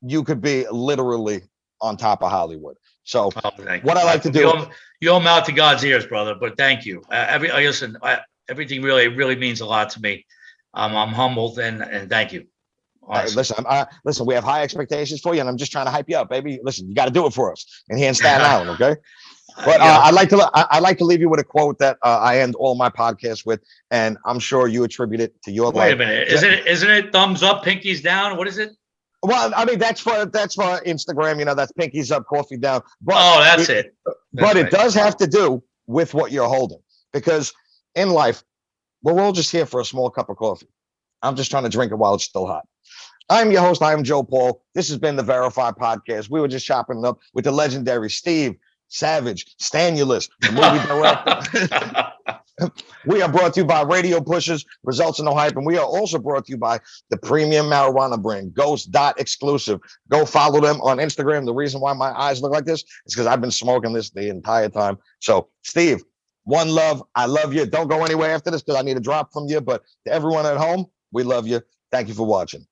you could be literally on top of Hollywood. So what I like to do, you'll mouth to God's ears, brother. But thank you. Everything really means a lot to me. I'm humbled and thank you. Listen, we have high expectations for you, and I'm just trying to hype you up, baby. Listen, you got to do it for us, and here in Staten Island, okay? But I'd like to leave you with a quote that I end all my podcasts with, and I'm sure you attribute it to your life. Wait a minute, isn't it thumbs up, pinkies down? What is it? Well, I mean, that's for Instagram. That's pinkies up, coffee down. But that's it. But it does have to do with what you're holding, because in life, we're all just here for a small cup of coffee. I'm just trying to drink it while it's still hot. I'm your host. I am JopauL. This has been the Verify Podcast. We were just chopping it up with the legendary Steve Savage Stanulis, the movie director. We are brought to you by Radio Pushers, Results in No Hype, and we are also brought to you by the premium marijuana brand, Ghost.exclusive. Go follow them on Instagram. The reason why my eyes look like this is because I've been smoking this the entire time. So, Steve, one love. I love you. Don't go anywhere after this because I need a drop from you. But to everyone at home, we love you. Thank you for watching.